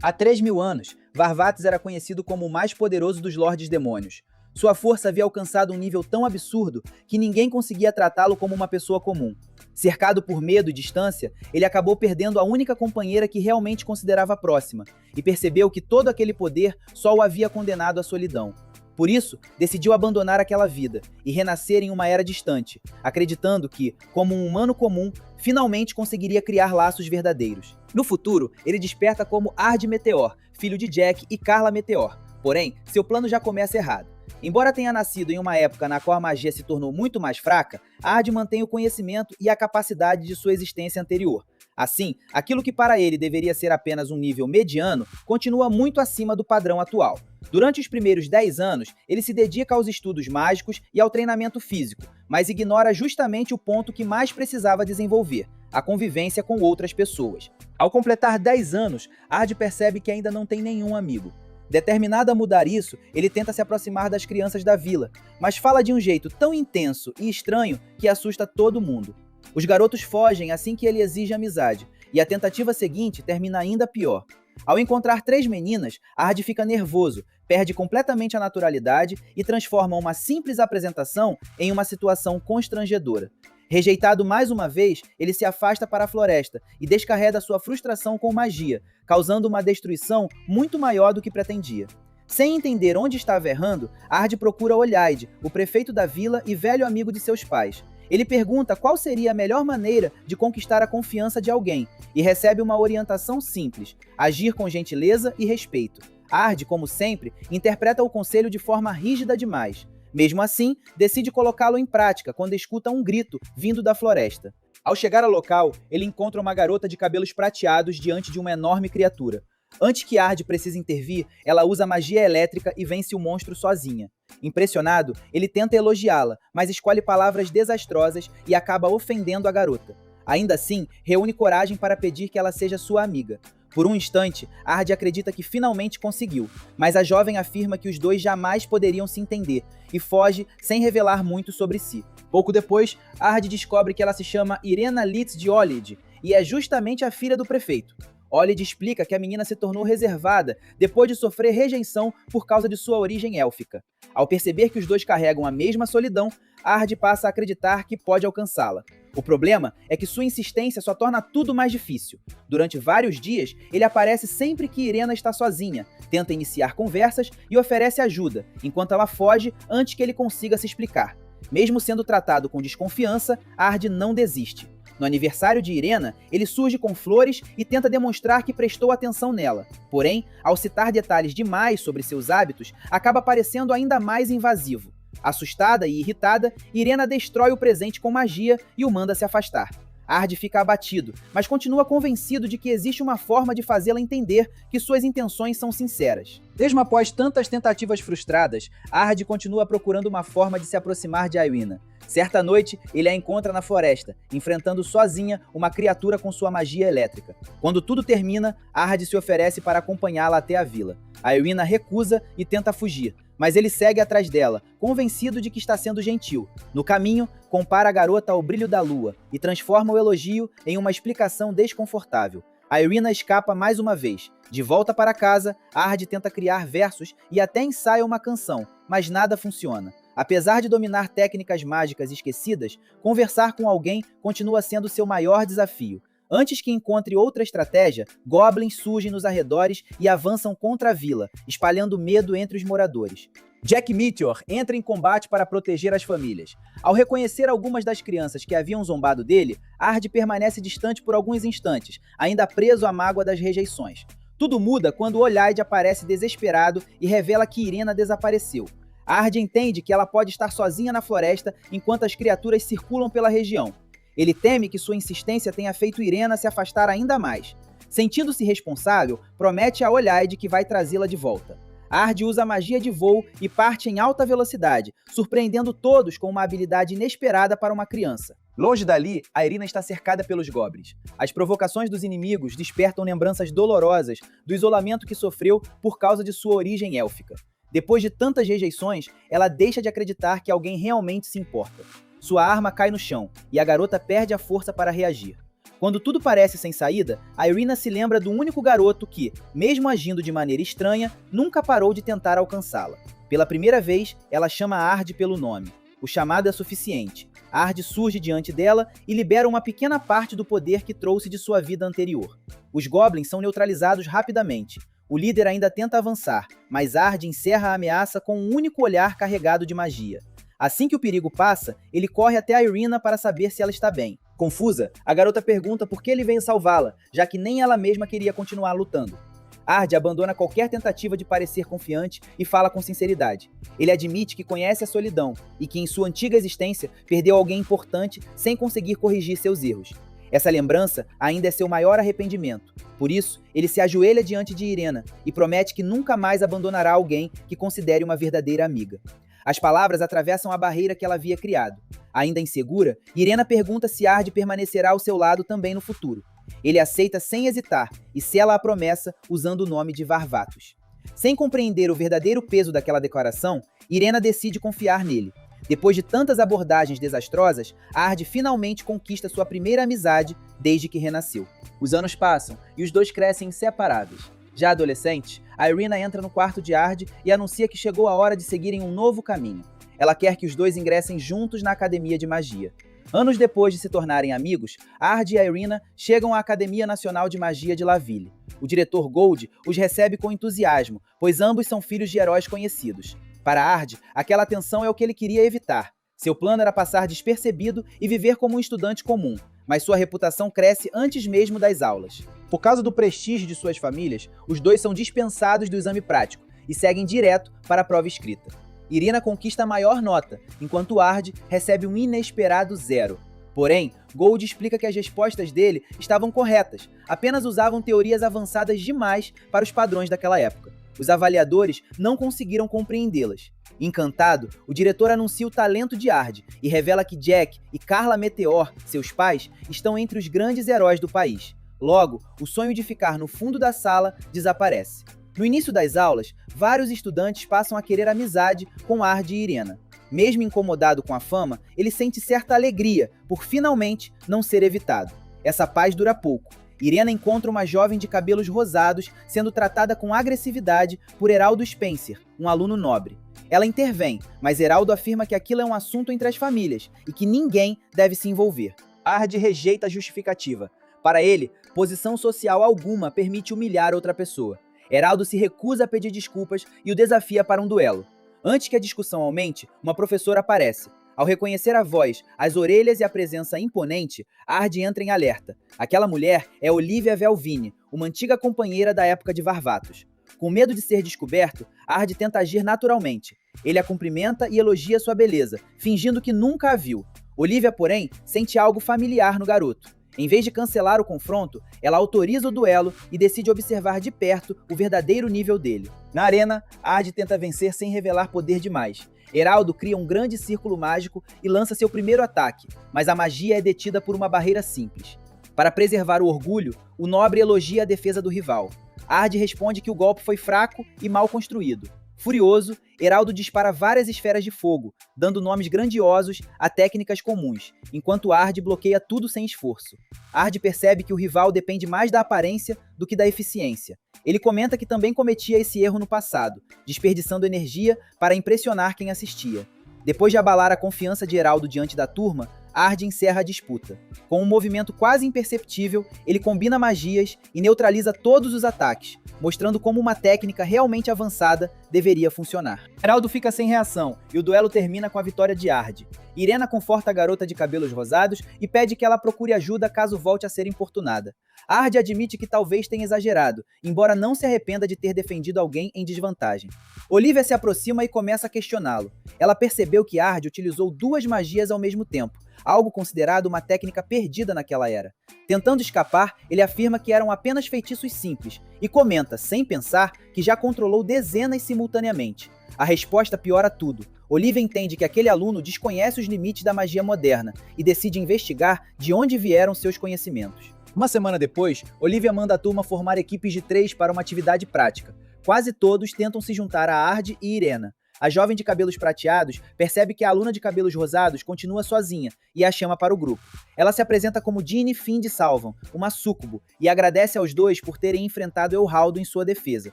Há 3.000 anos, Varvatos era conhecido como o mais poderoso dos Lordes Demônios. Sua força havia alcançado um nível tão absurdo que ninguém conseguia tratá-lo como uma pessoa comum. Cercado por medo e distância, ele acabou perdendo a única companheira que realmente considerava próxima, e percebeu que todo aquele poder só o havia condenado à solidão. Por isso, decidiu abandonar aquela vida e renascer em uma era distante, acreditando que, como um humano comum, finalmente conseguiria criar laços verdadeiros. No futuro, ele desperta como Ard Meteor, filho de Jack e Carla Meteor. Porém, seu plano já começa errado. Embora tenha nascido em uma época na qual a magia se tornou muito mais fraca, Ard mantém o conhecimento e a capacidade de sua existência anterior. Assim, aquilo que para ele deveria ser apenas um nível mediano, continua muito acima do padrão atual. Durante os primeiros 10 anos, ele se dedica aos estudos mágicos e ao treinamento físico, mas ignora justamente o ponto que mais precisava desenvolver, a convivência com outras pessoas. Ao completar 10 anos, Ard percebe que ainda não tem nenhum amigo. Determinado a mudar isso, ele tenta se aproximar das crianças da vila, mas fala de um jeito tão intenso e estranho que assusta todo mundo. Os garotos fogem assim que ele exige amizade, e a tentativa seguinte termina ainda pior. Ao encontrar 3 meninas, Ard fica nervoso, perde completamente a naturalidade e transforma uma simples apresentação em uma situação constrangedora. Rejeitado mais uma vez, ele se afasta para a floresta e descarrega sua frustração com magia, causando uma destruição muito maior do que pretendia. Sem entender onde estava errando, Ard procura Ollaide, o prefeito da vila e velho amigo de seus pais. Ele pergunta qual seria a melhor maneira de conquistar a confiança de alguém e recebe uma orientação simples: agir com gentileza e respeito. Ard, como sempre, interpreta o conselho de forma rígida demais. Mesmo assim, decide colocá-lo em prática quando escuta um grito vindo da floresta. Ao chegar ao local, ele encontra uma garota de cabelos prateados diante de uma enorme criatura. Antes que Ard precise intervir, ela usa magia elétrica e vence o monstro sozinha. Impressionado, ele tenta elogiá-la, mas escolhe palavras desastrosas e acaba ofendendo a garota. Ainda assim, reúne coragem para pedir que ela seja sua amiga. Por um instante, Ard acredita que finalmente conseguiu, mas a jovem afirma que os dois jamais poderiam se entender e foge sem revelar muito sobre si. Pouco depois, Ard descobre que ela se chama Irena Litz de Ollaide e é justamente a filha do prefeito. Ollaide explica que a menina se tornou reservada depois de sofrer rejeição por causa de sua origem élfica. Ao perceber que os dois carregam a mesma solidão, Ard passa a acreditar que pode alcançá-la. O problema é que sua insistência só torna tudo mais difícil. Durante vários dias, ele aparece sempre que Irena está sozinha, tenta iniciar conversas e oferece ajuda, enquanto ela foge antes que ele consiga se explicar. Mesmo sendo tratado com desconfiança, Ard não desiste. No aniversário de Irena, ele surge com flores e tenta demonstrar que prestou atenção nela. Porém, ao citar detalhes demais sobre seus hábitos, acaba parecendo ainda mais invasivo. Assustada e irritada, Irena destrói o presente com magia e o manda se afastar. Ard fica abatido, mas continua convencido de que existe uma forma de fazê-la entender que suas intenções são sinceras. Mesmo após tantas tentativas frustradas, Ard continua procurando uma forma de se aproximar de Irena. Certa noite, ele a encontra na floresta, enfrentando sozinha uma criatura com sua magia elétrica. Quando tudo termina, Ard se oferece para acompanhá-la até a vila. Irena recusa e tenta fugir, mas ele segue atrás dela, convencido de que está sendo gentil. No caminho, compara a garota ao brilho da lua e transforma o elogio em uma explicação desconfortável. Irena escapa mais uma vez. De volta para casa, Ard tenta criar versos e até ensaia uma canção, mas nada funciona. Apesar de dominar técnicas mágicas esquecidas, conversar com alguém continua sendo seu maior desafio. Antes que encontre outra estratégia, goblins surgem nos arredores e avançam contra a vila, espalhando medo entre os moradores. Jack Meteor entra em combate para proteger as famílias. Ao reconhecer algumas das crianças que haviam zombado dele, Ard permanece distante por alguns instantes, ainda preso à mágoa das rejeições. Tudo muda quando Ollaide aparece desesperado e revela que Irena desapareceu. Ard entende que ela pode estar sozinha na floresta enquanto as criaturas circulam pela região. Ele teme que sua insistência tenha feito Irena se afastar ainda mais. Sentindo-se responsável, promete a Ollaide que vai trazê-la de volta. Ard usa a magia de voo e parte em alta velocidade, surpreendendo todos com uma habilidade inesperada para uma criança. Longe dali, a Irena está cercada pelos goblins. As provocações dos inimigos despertam lembranças dolorosas do isolamento que sofreu por causa de sua origem élfica. Depois de tantas rejeições, ela deixa de acreditar que alguém realmente se importa. Sua arma cai no chão e a garota perde a força para reagir. Quando tudo parece sem saída, a Irina se lembra do único garoto que, mesmo agindo de maneira estranha, nunca parou de tentar alcançá-la. Pela primeira vez, ela chama Ard pelo nome. O chamado é suficiente. Ard surge diante dela e libera uma pequena parte do poder que trouxe de sua vida anterior. Os Goblins são neutralizados rapidamente. O líder ainda tenta avançar, mas Ard encerra a ameaça com um único olhar carregado de magia. Assim que o perigo passa, ele corre até a Irina para saber se ela está bem. Confusa, a garota pergunta por que ele veio salvá-la, já que nem ela mesma queria continuar lutando. Ard abandona qualquer tentativa de parecer confiante e fala com sinceridade. Ele admite que conhece a solidão e que em sua antiga existência perdeu alguém importante sem conseguir corrigir seus erros. Essa lembrança ainda é seu maior arrependimento. Por isso, ele se ajoelha diante de Irena e promete que nunca mais abandonará alguém que considere uma verdadeira amiga. As palavras atravessam a barreira que ela havia criado. Ainda insegura, Irena pergunta se Ard permanecerá ao seu lado também no futuro. Ele aceita sem hesitar e sela a promessa usando o nome de Varvatos. Sem compreender o verdadeiro peso daquela declaração, Irena decide confiar nele. Depois de tantas abordagens desastrosas, Ard finalmente conquista sua primeira amizade desde que renasceu. Os anos passam e os dois crescem inseparáveis. Já adolescente, a Irina entra no quarto de Ard e anuncia que chegou a hora de seguirem um novo caminho. Ela quer que os dois ingressem juntos na Academia de Magia. Anos depois de se tornarem amigos, Ard e a Irina chegam à Academia Nacional de Magia de Laville. O diretor Gold os recebe com entusiasmo, pois ambos são filhos de heróis conhecidos. Para Ard, aquela atenção é o que ele queria evitar. Seu plano era passar despercebido e viver como um estudante comum, mas sua reputação cresce antes mesmo das aulas. Por causa do prestígio de suas famílias, os dois são dispensados do exame prático e seguem direto para a prova escrita. Irina conquista a maior nota, enquanto Ard recebe um inesperado 0. Porém, Gold explica que as respostas dele estavam corretas, apenas usavam teorias avançadas demais para os padrões daquela época. Os avaliadores não conseguiram compreendê-las. Encantado, o diretor anuncia o talento de Ard e revela que Jack e Carla Meteor, seus pais, estão entre os grandes heróis do país. Logo, o sonho de ficar no fundo da sala desaparece. No início das aulas, vários estudantes passam a querer amizade com Ard e Irena. Mesmo incomodado com a fama, ele sente certa alegria por finalmente não ser evitado. Essa paz dura pouco. Irena encontra uma jovem de cabelos rosados sendo tratada com agressividade por Heraldo Spencer, um aluno nobre. Ela intervém, mas Heraldo afirma que aquilo é um assunto entre as famílias e que ninguém deve se envolver. Ard rejeita a justificativa. Para ele, posição social alguma permite humilhar outra pessoa. Heraldo se recusa a pedir desculpas e o desafia para um duelo. Antes que a discussão aumente, uma professora aparece. Ao reconhecer a voz, as orelhas e a presença imponente, Ard entra em alerta. Aquela mulher é Olivia Velvini, uma antiga companheira da época de Varvatos. Com medo de ser descoberto, Ard tenta agir naturalmente. Ele a cumprimenta e elogia sua beleza, fingindo que nunca a viu. Olivia, porém, sente algo familiar no garoto. Em vez de cancelar o confronto, ela autoriza o duelo e decide observar de perto o verdadeiro nível dele. Na arena, Ard tenta vencer sem revelar poder demais. Heraldo cria um grande círculo mágico e lança seu primeiro ataque, mas a magia é detida por uma barreira simples. Para preservar o orgulho, o nobre elogia a defesa do rival. Ard responde que o golpe foi fraco e mal construído. Furioso, Heraldo dispara várias esferas de fogo, dando nomes grandiosos a técnicas comuns, enquanto Ard bloqueia tudo sem esforço. Ard percebe que o rival depende mais da aparência do que da eficiência. Ele comenta que também cometia esse erro no passado, desperdiçando energia para impressionar quem assistia. Depois de abalar a confiança de Heraldo diante da turma, Ard encerra a disputa. Com um movimento quase imperceptível, ele combina magias e neutraliza todos os ataques, mostrando como uma técnica realmente avançada deveria funcionar. Heraldo fica sem reação e o duelo termina com a vitória de Ard. Irena conforta a garota de cabelos rosados e pede que ela procure ajuda caso volte a ser importunada. Ard admite que talvez tenha exagerado, embora não se arrependa de ter defendido alguém em desvantagem. Olivia se aproxima e começa a questioná-lo. Ela percebeu que Ard utilizou 2 magias ao mesmo tempo, algo considerado uma técnica perdida naquela era. Tentando escapar, ele afirma que eram apenas feitiços simples e comenta, sem pensar, que já controlou dezenas simultaneamente. A resposta piora tudo. Olivia entende que aquele aluno desconhece os limites da magia moderna e decide investigar de onde vieram seus conhecimentos. Uma semana depois, Olivia manda a turma formar equipes de 3 para uma atividade prática. Quase todos tentam se juntar a Ard e Irena. A jovem de cabelos prateados percebe que a aluna de cabelos rosados continua sozinha e a chama para o grupo. Ela se apresenta como Ginny Find Salvan, uma súcubo, e agradece aos dois por terem enfrentado Elraldo em sua defesa.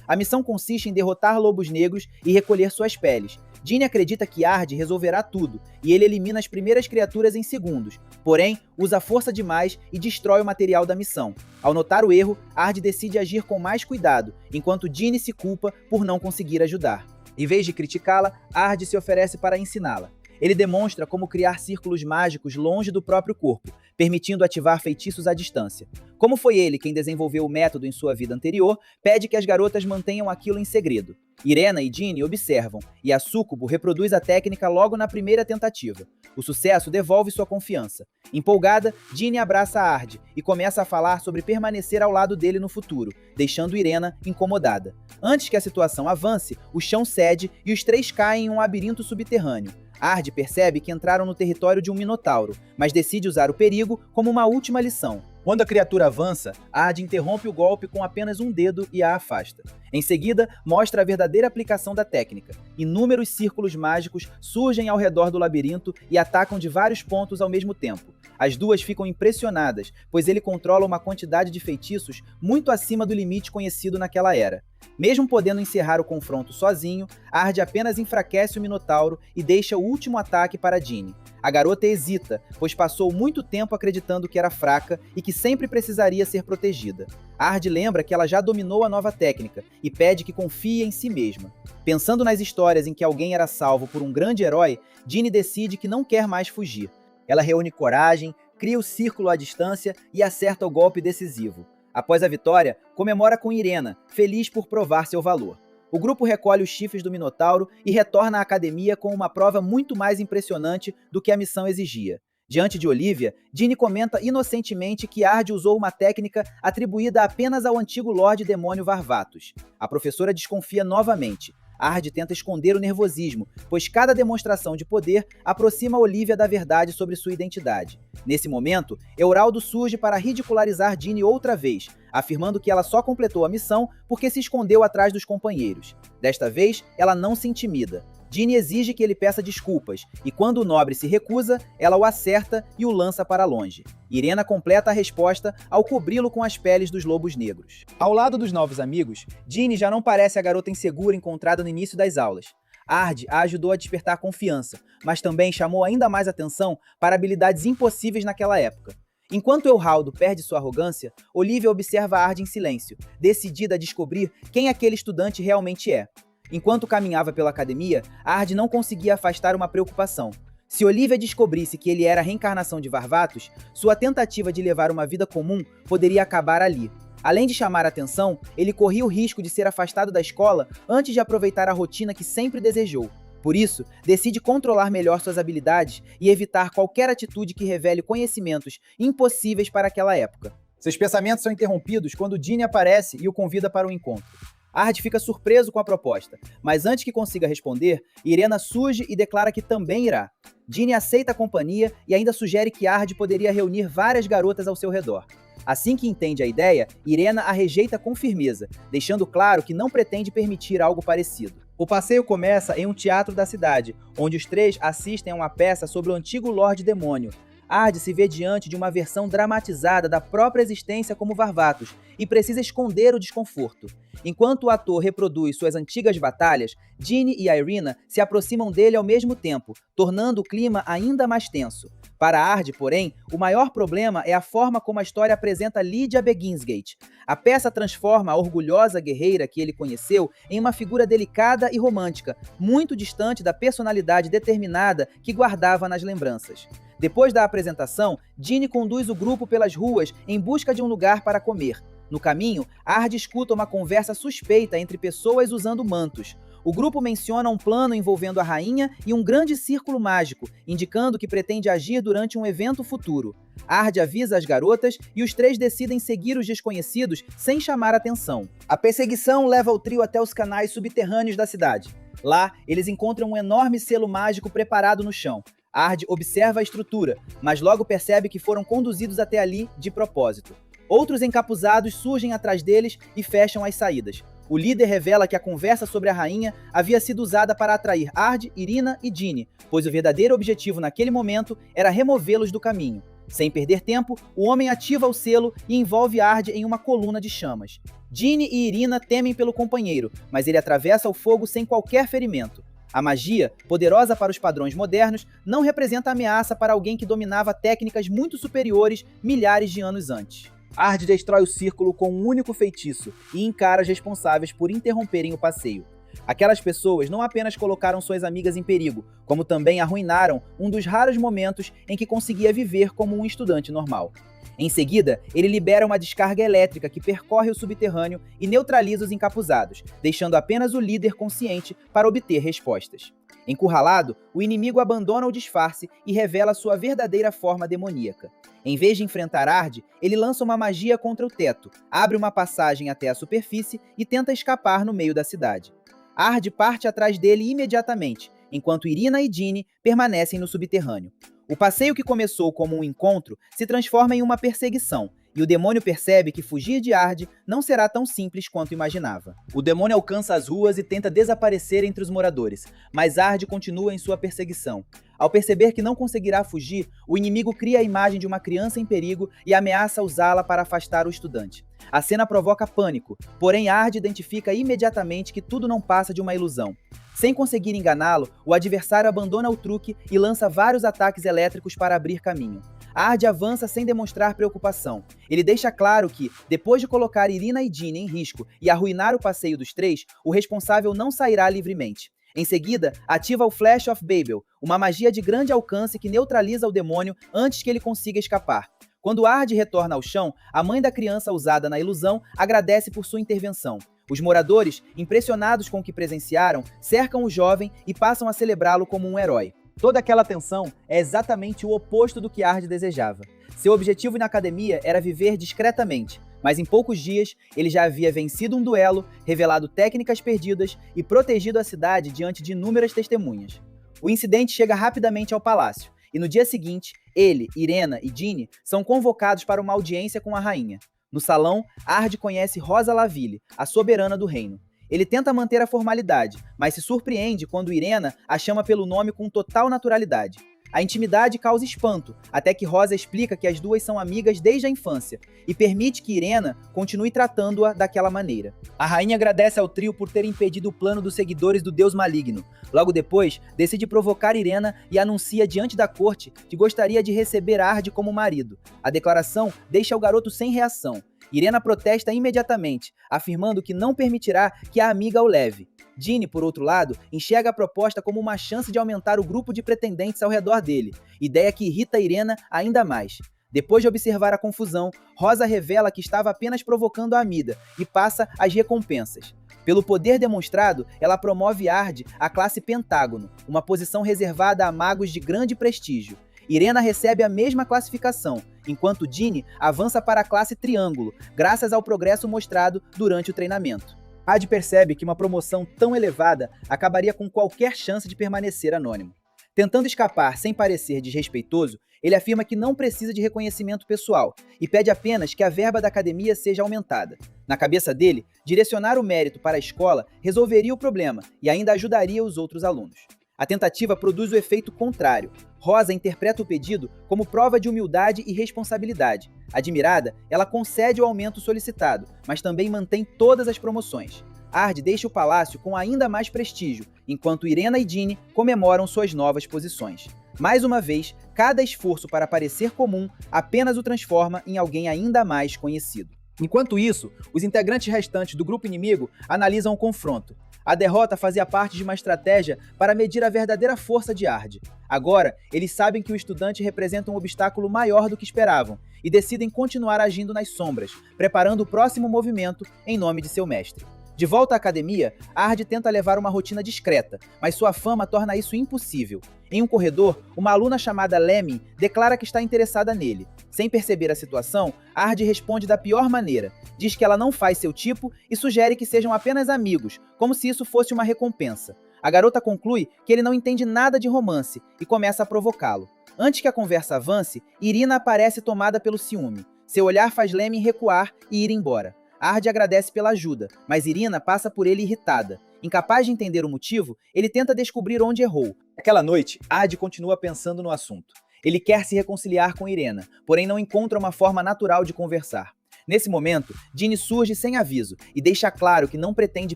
A missão consiste em derrotar lobos negros e recolher suas peles. Ginny acredita que Ard resolverá tudo, e ele elimina as primeiras criaturas em segundos, porém, usa força demais e destrói o material da missão. Ao notar o erro, Ard decide agir com mais cuidado, enquanto Ginny se culpa por não conseguir ajudar. Em vez de criticá-la, Ard se oferece para ensiná-la. Ele demonstra como criar círculos mágicos longe do próprio corpo, permitindo ativar feitiços à distância. Como foi ele quem desenvolveu o método em sua vida anterior, pede que as garotas mantenham aquilo em segredo. Irena e Ginny observam, e a súcubo reproduz a técnica logo na primeira tentativa. O sucesso devolve sua confiança. Empolgada, Ginny abraça Ard e começa a falar sobre permanecer ao lado dele no futuro, deixando Irena incomodada. Antes que a situação avance, o chão cede e os três caem em um labirinto subterrâneo. Ard percebe que entraram no território de um minotauro, mas decide usar o perigo como uma última lição. Quando a criatura avança, Ard interrompe o golpe com apenas um dedo e a afasta. Em seguida, mostra a verdadeira aplicação da técnica. Inúmeros círculos mágicos surgem ao redor do labirinto e atacam de vários pontos ao mesmo tempo. As duas ficam impressionadas, pois ele controla uma quantidade de feitiços muito acima do limite conhecido naquela era. Mesmo podendo encerrar o confronto sozinho, Ard apenas enfraquece o Minotauro e deixa o último ataque para Ginny. A garota hesita, pois passou muito tempo acreditando que era fraca e que sempre precisaria ser protegida. Ard lembra que ela já dominou a nova técnica e pede que confie em si mesma. Pensando nas histórias em que alguém era salvo por um grande herói, Ginny decide que não quer mais fugir. Ela reúne coragem, cria o círculo à distância e acerta o golpe decisivo. Após a vitória, comemora com Irena, feliz por provar seu valor. O grupo recolhe os chifres do Minotauro e retorna à academia com uma prova muito mais impressionante do que a missão exigia. Diante de Olivia, Ginny comenta inocentemente que Ard usou uma técnica atribuída apenas ao antigo Lorde Demônio Varvatos. A professora desconfia novamente. Ard tenta esconder o nervosismo, pois cada demonstração de poder aproxima Olivia da verdade sobre sua identidade. Nesse momento, Elraldo surge para ridicularizar Ginny outra vez, afirmando que ela só completou a missão porque se escondeu atrás dos companheiros. Desta vez, ela não se intimida. Ginny exige que ele peça desculpas, e quando o nobre se recusa, ela o acerta e o lança para longe. Irena completa a resposta ao cobri-lo com as peles dos lobos negros. Ao lado dos novos amigos, Ginny já não parece a garota insegura encontrada no início das aulas. Ard a ajudou a despertar confiança, mas também chamou ainda mais atenção para habilidades impossíveis naquela época. Enquanto Elraldo perde sua arrogância, Olivia observa Ard em silêncio, decidida a descobrir quem aquele estudante realmente é. Enquanto caminhava pela academia, Ard não conseguia afastar uma preocupação. Se Olivia descobrisse que ele era a reencarnação de Varvatos, sua tentativa de levar uma vida comum poderia acabar ali. Além de chamar a atenção, ele corria o risco de ser afastado da escola antes de aproveitar a rotina que sempre desejou. Por isso, decide controlar melhor suas habilidades e evitar qualquer atitude que revele conhecimentos impossíveis para aquela época. Seus pensamentos são interrompidos quando Ginny aparece e o convida para um encontro. Ard fica surpreso com a proposta, mas antes que consiga responder, Irena surge e declara que também irá. Ginny aceita a companhia e ainda sugere que Ard poderia reunir várias garotas ao seu redor. Assim que entende a ideia, Irena a rejeita com firmeza, deixando claro que não pretende permitir algo parecido. O passeio começa em um teatro da cidade, onde os três assistem a uma peça sobre o antigo Lorde Demônio. Ard se vê diante de uma versão dramatizada da própria existência como Varvatos e precisa esconder o desconforto. Enquanto o ator reproduz suas antigas batalhas, Ginny e Irena se aproximam dele ao mesmo tempo, tornando o clima ainda mais tenso. Para Ard, porém, o maior problema é a forma como a história apresenta Lydia Beginsgate. A peça transforma a orgulhosa guerreira que ele conheceu em uma figura delicada e romântica, muito distante da personalidade determinada que guardava nas lembranças. Depois da apresentação, Ginny conduz o grupo pelas ruas em busca de um lugar para comer. No caminho, Ard escuta uma conversa suspeita entre pessoas usando mantos. O grupo menciona um plano envolvendo a rainha e um grande círculo mágico, indicando que pretende agir durante um evento futuro. Ard avisa as garotas e os três decidem seguir os desconhecidos sem chamar atenção. A perseguição leva o trio até os canais subterrâneos da cidade. Lá, eles encontram um enorme selo mágico preparado no chão. Ard observa a estrutura, mas logo percebe que foram conduzidos até ali de propósito. Outros encapuzados surgem atrás deles e fecham as saídas. O líder revela que a conversa sobre a rainha havia sido usada para atrair Ard, Irina e Dini, pois o verdadeiro objetivo naquele momento era removê-los do caminho. Sem perder tempo, o homem ativa o selo e envolve Ard em uma coluna de chamas. Dini e Irina temem pelo companheiro, mas ele atravessa o fogo sem qualquer ferimento. A magia, poderosa para os padrões modernos, não representa ameaça para alguém que dominava técnicas muito superiores milhares de anos antes. Ard destrói o círculo com um único feitiço e encara os responsáveis por interromperem o passeio. Aquelas pessoas não apenas colocaram suas amigas em perigo, como também arruinaram um dos raros momentos em que conseguia viver como um estudante normal. Em seguida, ele libera uma descarga elétrica que percorre o subterrâneo e neutraliza os encapuzados, deixando apenas o líder consciente para obter respostas. Encurralado, o inimigo abandona o disfarce e revela sua verdadeira forma demoníaca. Em vez de enfrentar Ard, ele lança uma magia contra o teto, abre uma passagem até a superfície e tenta escapar no meio da cidade. Ard parte atrás dele imediatamente, enquanto Irina e Dini permanecem no subterrâneo. O passeio que começou como um encontro se transforma em uma perseguição, e o demônio percebe que fugir de Ard não será tão simples quanto imaginava. O demônio alcança as ruas e tenta desaparecer entre os moradores, mas Ard continua em sua perseguição. Ao perceber que não conseguirá fugir, o inimigo cria a imagem de uma criança em perigo e ameaça usá-la para afastar o estudante. A cena provoca pânico, porém Ard identifica imediatamente que tudo não passa de uma ilusão. Sem conseguir enganá-lo, o adversário abandona o truque e lança vários ataques elétricos para abrir caminho. Ard avança sem demonstrar preocupação. Ele deixa claro que, depois de colocar Irina e Dini em risco e arruinar o passeio dos três, o responsável não sairá livremente. Em seguida, ativa o Flash of Babel, uma magia de grande alcance que neutraliza o demônio antes que ele consiga escapar. Quando Ard retorna ao chão, a mãe da criança usada na ilusão agradece por sua intervenção. Os moradores, impressionados com o que presenciaram, cercam o jovem e passam a celebrá-lo como um herói. Toda aquela tensão é exatamente o oposto do que Ard desejava. Seu objetivo na academia era viver discretamente, mas em poucos dias ele já havia vencido um duelo, revelado técnicas perdidas e protegido a cidade diante de inúmeras testemunhas. O incidente chega rapidamente ao palácio, e no dia seguinte, ele, Irena e Dini são convocados para uma audiência com a rainha. No salão, Ard conhece Rosa Laville, a soberana do reino. Ele tenta manter a formalidade, mas se surpreende quando Irena a chama pelo nome com total naturalidade. A intimidade causa espanto, até que Rosa explica que as duas são amigas desde a infância e permite que Irena continue tratando-a daquela maneira. A rainha agradece ao trio por ter impedido o plano dos seguidores do deus maligno. Logo depois, decide provocar Irena e anuncia diante da corte que gostaria de receber Ard como marido. A declaração deixa o garoto sem reação. Irena protesta imediatamente, afirmando que não permitirá que a amiga o leve. Dini, por outro lado, enxerga a proposta como uma chance de aumentar o grupo de pretendentes ao redor dele, ideia que irrita Irena ainda mais. Depois de observar a confusão, Rosa revela que estava apenas provocando a Amida e passa as recompensas. Pelo poder demonstrado, ela promove Ard à classe Pentágono, uma posição reservada a magos de grande prestígio. Irena recebe a mesma classificação, enquanto Dini avança para a classe Triângulo, graças ao progresso mostrado durante o treinamento. Ard percebe que uma promoção tão elevada acabaria com qualquer chance de permanecer anônimo. Tentando escapar sem parecer desrespeitoso, ele afirma que não precisa de reconhecimento pessoal e pede apenas que a verba da academia seja aumentada. Na cabeça dele, direcionar o mérito para a escola resolveria o problema e ainda ajudaria os outros alunos. A tentativa produz o efeito contrário. Rosa interpreta o pedido como prova de humildade e responsabilidade. Admirada, ela concede o aumento solicitado, mas também mantém todas as promoções. Ard deixa o palácio com ainda mais prestígio, enquanto Irena e Dini comemoram suas novas posições. Mais uma vez, cada esforço para parecer comum apenas o transforma em alguém ainda mais conhecido. Enquanto isso, os integrantes restantes do grupo inimigo analisam o confronto. A derrota fazia parte de uma estratégia para medir a verdadeira força de Ard. Agora, eles sabem que o estudante representa um obstáculo maior do que esperavam e decidem continuar agindo nas sombras, preparando o próximo movimento em nome de seu mestre. De volta à academia, Ard tenta levar uma rotina discreta, mas sua fama torna isso impossível. Em um corredor, uma aluna chamada Lemming declara que está interessada nele. Sem perceber a situação, Ard responde da pior maneira. Diz que ela não faz seu tipo e sugere que sejam apenas amigos, como se isso fosse uma recompensa. A garota conclui que ele não entende nada de romance e começa a provocá-lo. Antes que a conversa avance, Irina aparece tomada pelo ciúme. Seu olhar faz Lemming recuar e ir embora. Ard agradece pela ajuda, mas Irina passa por ele irritada. Incapaz de entender o motivo, ele tenta descobrir onde errou. Aquela noite, Ard continua pensando no assunto. Ele quer se reconciliar com Irena, porém não encontra uma forma natural de conversar. Nesse momento, Ginny surge sem aviso e deixa claro que não pretende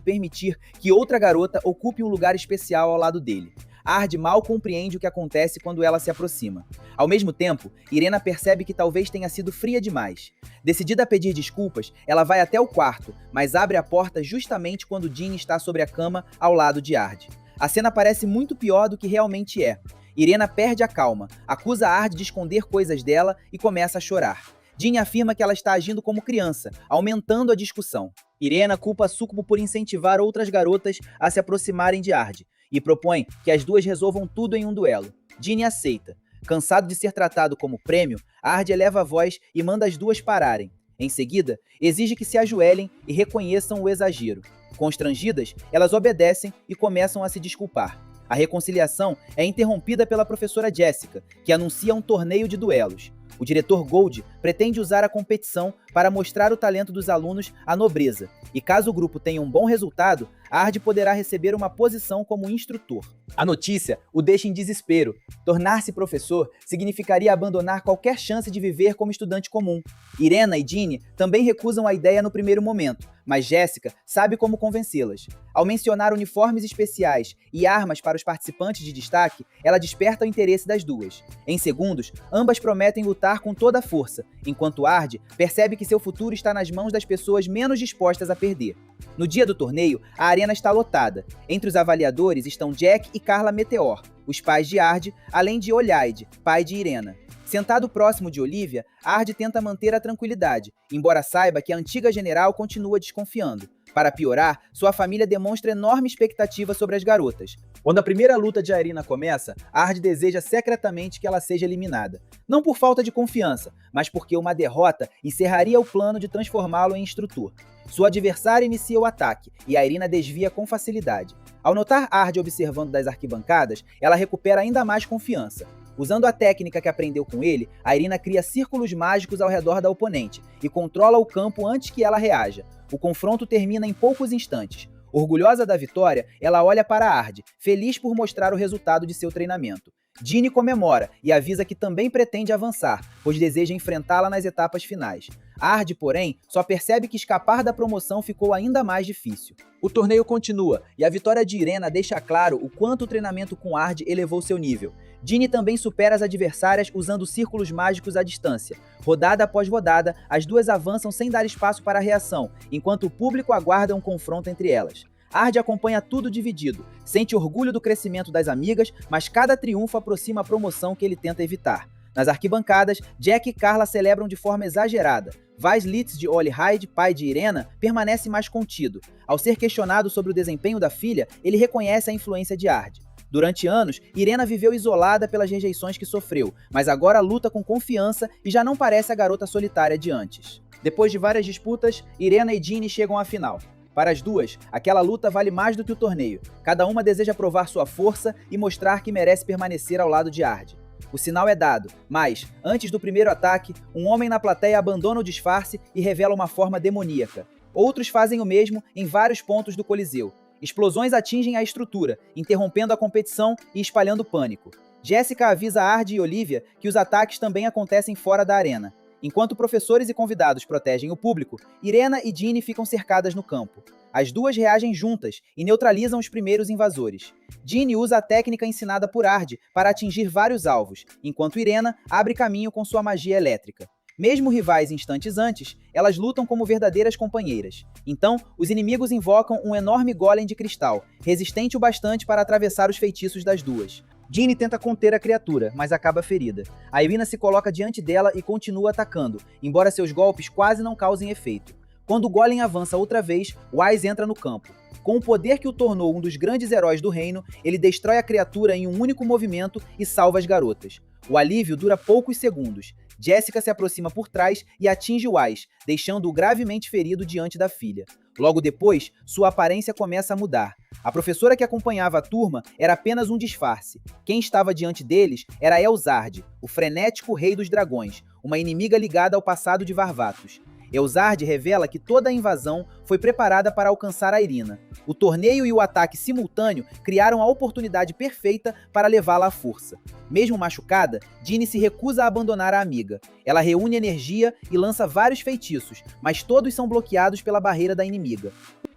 permitir que outra garota ocupe um lugar especial ao lado dele. Ard mal compreende o que acontece quando ela se aproxima. Ao mesmo tempo, Irena percebe que talvez tenha sido fria demais. Decidida a pedir desculpas, ela vai até o quarto, mas abre a porta justamente quando Ginny está sobre a cama ao lado de Ard. A cena parece muito pior do que realmente é. Irena perde a calma, acusa Ard de esconder coisas dela e começa a chorar. Ginny afirma que ela está agindo como criança, aumentando a discussão. Irena culpa Sucubo por incentivar outras garotas a se aproximarem de Ard e propõe que as duas resolvam tudo em um duelo. Ginny aceita. Cansado de ser tratado como prêmio, Ard eleva a voz e manda as duas pararem. Em seguida, exige que se ajoelhem e reconheçam o exagero. Constrangidas, elas obedecem e começam a se desculpar. A reconciliação é interrompida pela professora Jessica, que anuncia um torneio de duelos. O diretor Gold pretende usar a competição para mostrar o talento dos alunos à nobreza, e caso o grupo tenha um bom resultado, Ard poderá receber uma posição como instrutor. A notícia o deixa em desespero. Tornar-se professor significaria abandonar qualquer chance de viver como estudante comum. Irena e Ginny também recusam a ideia no primeiro momento, mas Jessica sabe como convencê-las. Ao mencionar uniformes especiais e armas para os participantes de destaque, ela desperta o interesse das duas. Em segundos, ambas prometem lutar com toda a força, enquanto Ard percebe que seu futuro está nas mãos das pessoas menos dispostas a perder. No dia do torneio, a arena está lotada. Entre os avaliadores estão Jack e Carla Meteor, os pais de Ard, além de Olhaide, pai de Irena. Sentado próximo de Olivia, Ard tenta manter a tranquilidade, embora saiba que a antiga general continua desconfiando. Para piorar, sua família demonstra enorme expectativa sobre as garotas. Quando a primeira luta de Irina começa, Ard deseja secretamente que ela seja eliminada. Não por falta de confiança, mas porque uma derrota encerraria o plano de transformá-lo em instrutor. Sua adversária inicia o ataque, e Irina desvia com facilidade. Ao notar Ard observando das arquibancadas, ela recupera ainda mais confiança. Usando a técnica que aprendeu com ele, Irina cria círculos mágicos ao redor da oponente e controla o campo antes que ela reaja. O confronto termina em poucos instantes. Orgulhosa da vitória, ela olha para Ard, feliz por mostrar o resultado de seu treinamento. Ginny comemora e avisa que também pretende avançar, pois deseja enfrentá-la nas etapas finais. Ard, porém, só percebe que escapar da promoção ficou ainda mais difícil. O torneio continua, e a vitória de Irena deixa claro o quanto o treinamento com Ard elevou seu nível. Ginny também supera as adversárias usando círculos mágicos à distância. Rodada após rodada, as duas avançam sem dar espaço para a reação, enquanto o público aguarda um confronto entre elas. Ard acompanha tudo dividido, sente orgulho do crescimento das amigas, mas cada triunfo aproxima a promoção que ele tenta evitar. Nas arquibancadas, Jack e Carla celebram de forma exagerada. Weiss Litz de Olhaide, pai de Irena, permanece mais contido. Ao ser questionado sobre o desempenho da filha, ele reconhece a influência de Ard. Durante anos, Irena viveu isolada pelas rejeições que sofreu, mas agora luta com confiança e já não parece a garota solitária de antes. Depois de várias disputas, Irena e Ginny chegam à final. Para as duas, aquela luta vale mais do que o torneio. Cada uma deseja provar sua força e mostrar que merece permanecer ao lado de Ard. O sinal é dado, mas, antes do primeiro ataque, um homem na plateia abandona o disfarce e revela uma forma demoníaca. Outros fazem o mesmo em vários pontos do Coliseu. Explosões atingem a estrutura, interrompendo a competição e espalhando pânico. Jessica avisa Ard e Olivia que os ataques também acontecem fora da arena. Enquanto professores e convidados protegem o público, Irena e Ginny ficam cercadas no campo. As duas reagem juntas e neutralizam os primeiros invasores. Ginny usa a técnica ensinada por Ard para atingir vários alvos, enquanto Irena abre caminho com sua magia elétrica. Mesmo rivais instantes antes, elas lutam como verdadeiras companheiras. Então, os inimigos invocam um enorme golem de cristal, resistente o bastante para atravessar os feitiços das duas. Ginny tenta conter a criatura, mas acaba ferida. A Irina se coloca diante dela e continua atacando, embora seus golpes quase não causem efeito. Quando o golem avança outra vez, Weiss entra no campo. Com o poder que o tornou um dos grandes heróis do reino, ele destrói a criatura em um único movimento e salva as garotas. O alívio dura poucos segundos. Jessica se aproxima por trás e atinge Weiss, deixando-o gravemente ferido diante da filha. Logo depois, sua aparência começa a mudar. A professora que acompanhava a turma era apenas um disfarce. Quem estava diante deles era Elzard, o frenético rei dos dragões, uma inimiga ligada ao passado de Varvatos. Elzard revela que toda a invasão foi preparada para alcançar a Irina. O torneio e o ataque simultâneo criaram a oportunidade perfeita para levá-la à força. Mesmo machucada, Dini se recusa a abandonar a amiga. Ela reúne energia e lança vários feitiços, mas todos são bloqueados pela barreira da inimiga.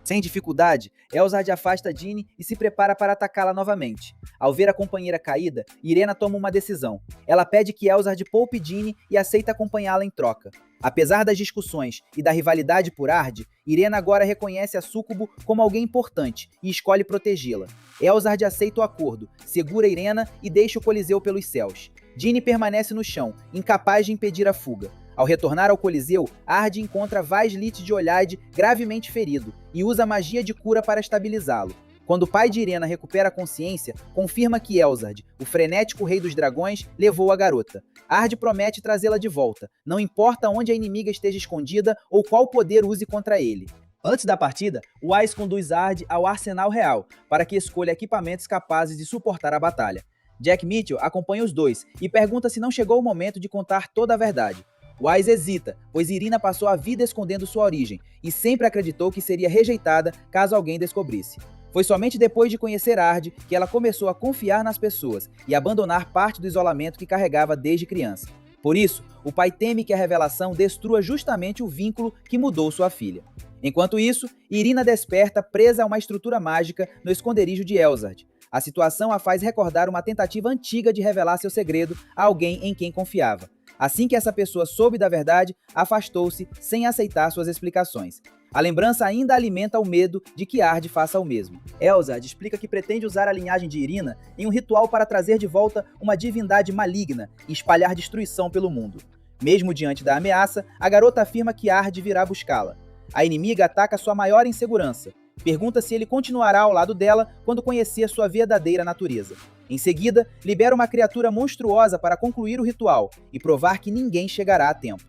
Sem dificuldade, Elzard afasta Dini e se prepara para atacá-la novamente. Ao ver a companheira caída, Irena toma uma decisão. Ela pede que Elzard poupe Dini e aceita acompanhá-la em troca. Apesar das discussões e da rivalidade por Ard, Irena agora reconhece a Súcubo como alguém importante e escolhe protegê-la. Elzard aceita o acordo, segura Irena e deixa o Coliseu pelos céus. Dini permanece no chão, incapaz de impedir a fuga. Ao retornar ao Coliseu, Ard encontra Vaislit de Olhade gravemente ferido e usa magia de cura para estabilizá-lo. Quando o pai de Irena recupera a consciência, confirma que Elzard, o frenético rei dos dragões, levou a garota. Ard promete trazê-la de volta, não importa onde a inimiga esteja escondida ou qual poder use contra ele. Antes da partida, Weiss conduz Ard ao Arsenal Real, para que escolha equipamentos capazes de suportar a batalha. Jack Mitchell acompanha os dois e pergunta se não chegou o momento de contar toda a verdade. Weiss hesita, pois Irina passou a vida escondendo sua origem e sempre acreditou que seria rejeitada caso alguém descobrisse. Foi somente depois de conhecer Ard que ela começou a confiar nas pessoas e abandonar parte do isolamento que carregava desde criança. Por isso, o pai teme que a revelação destrua justamente o vínculo que mudou sua filha. Enquanto isso, Irina desperta presa a uma estrutura mágica no esconderijo de Elzard. A situação a faz recordar uma tentativa antiga de revelar seu segredo a alguém em quem confiava. Assim que essa pessoa soube da verdade, afastou-se sem aceitar suas explicações. A lembrança ainda alimenta o medo de que Ard faça o mesmo. Elzard explica que pretende usar a linhagem de Irina em um ritual para trazer de volta uma divindade maligna e espalhar destruição pelo mundo. Mesmo diante da ameaça, a garota afirma que Ard virá buscá-la. A inimiga ataca sua maior insegurança. Pergunta se ele continuará ao lado dela quando conhecer sua verdadeira natureza. Em seguida, libera uma criatura monstruosa para concluir o ritual e provar que ninguém chegará a tempo.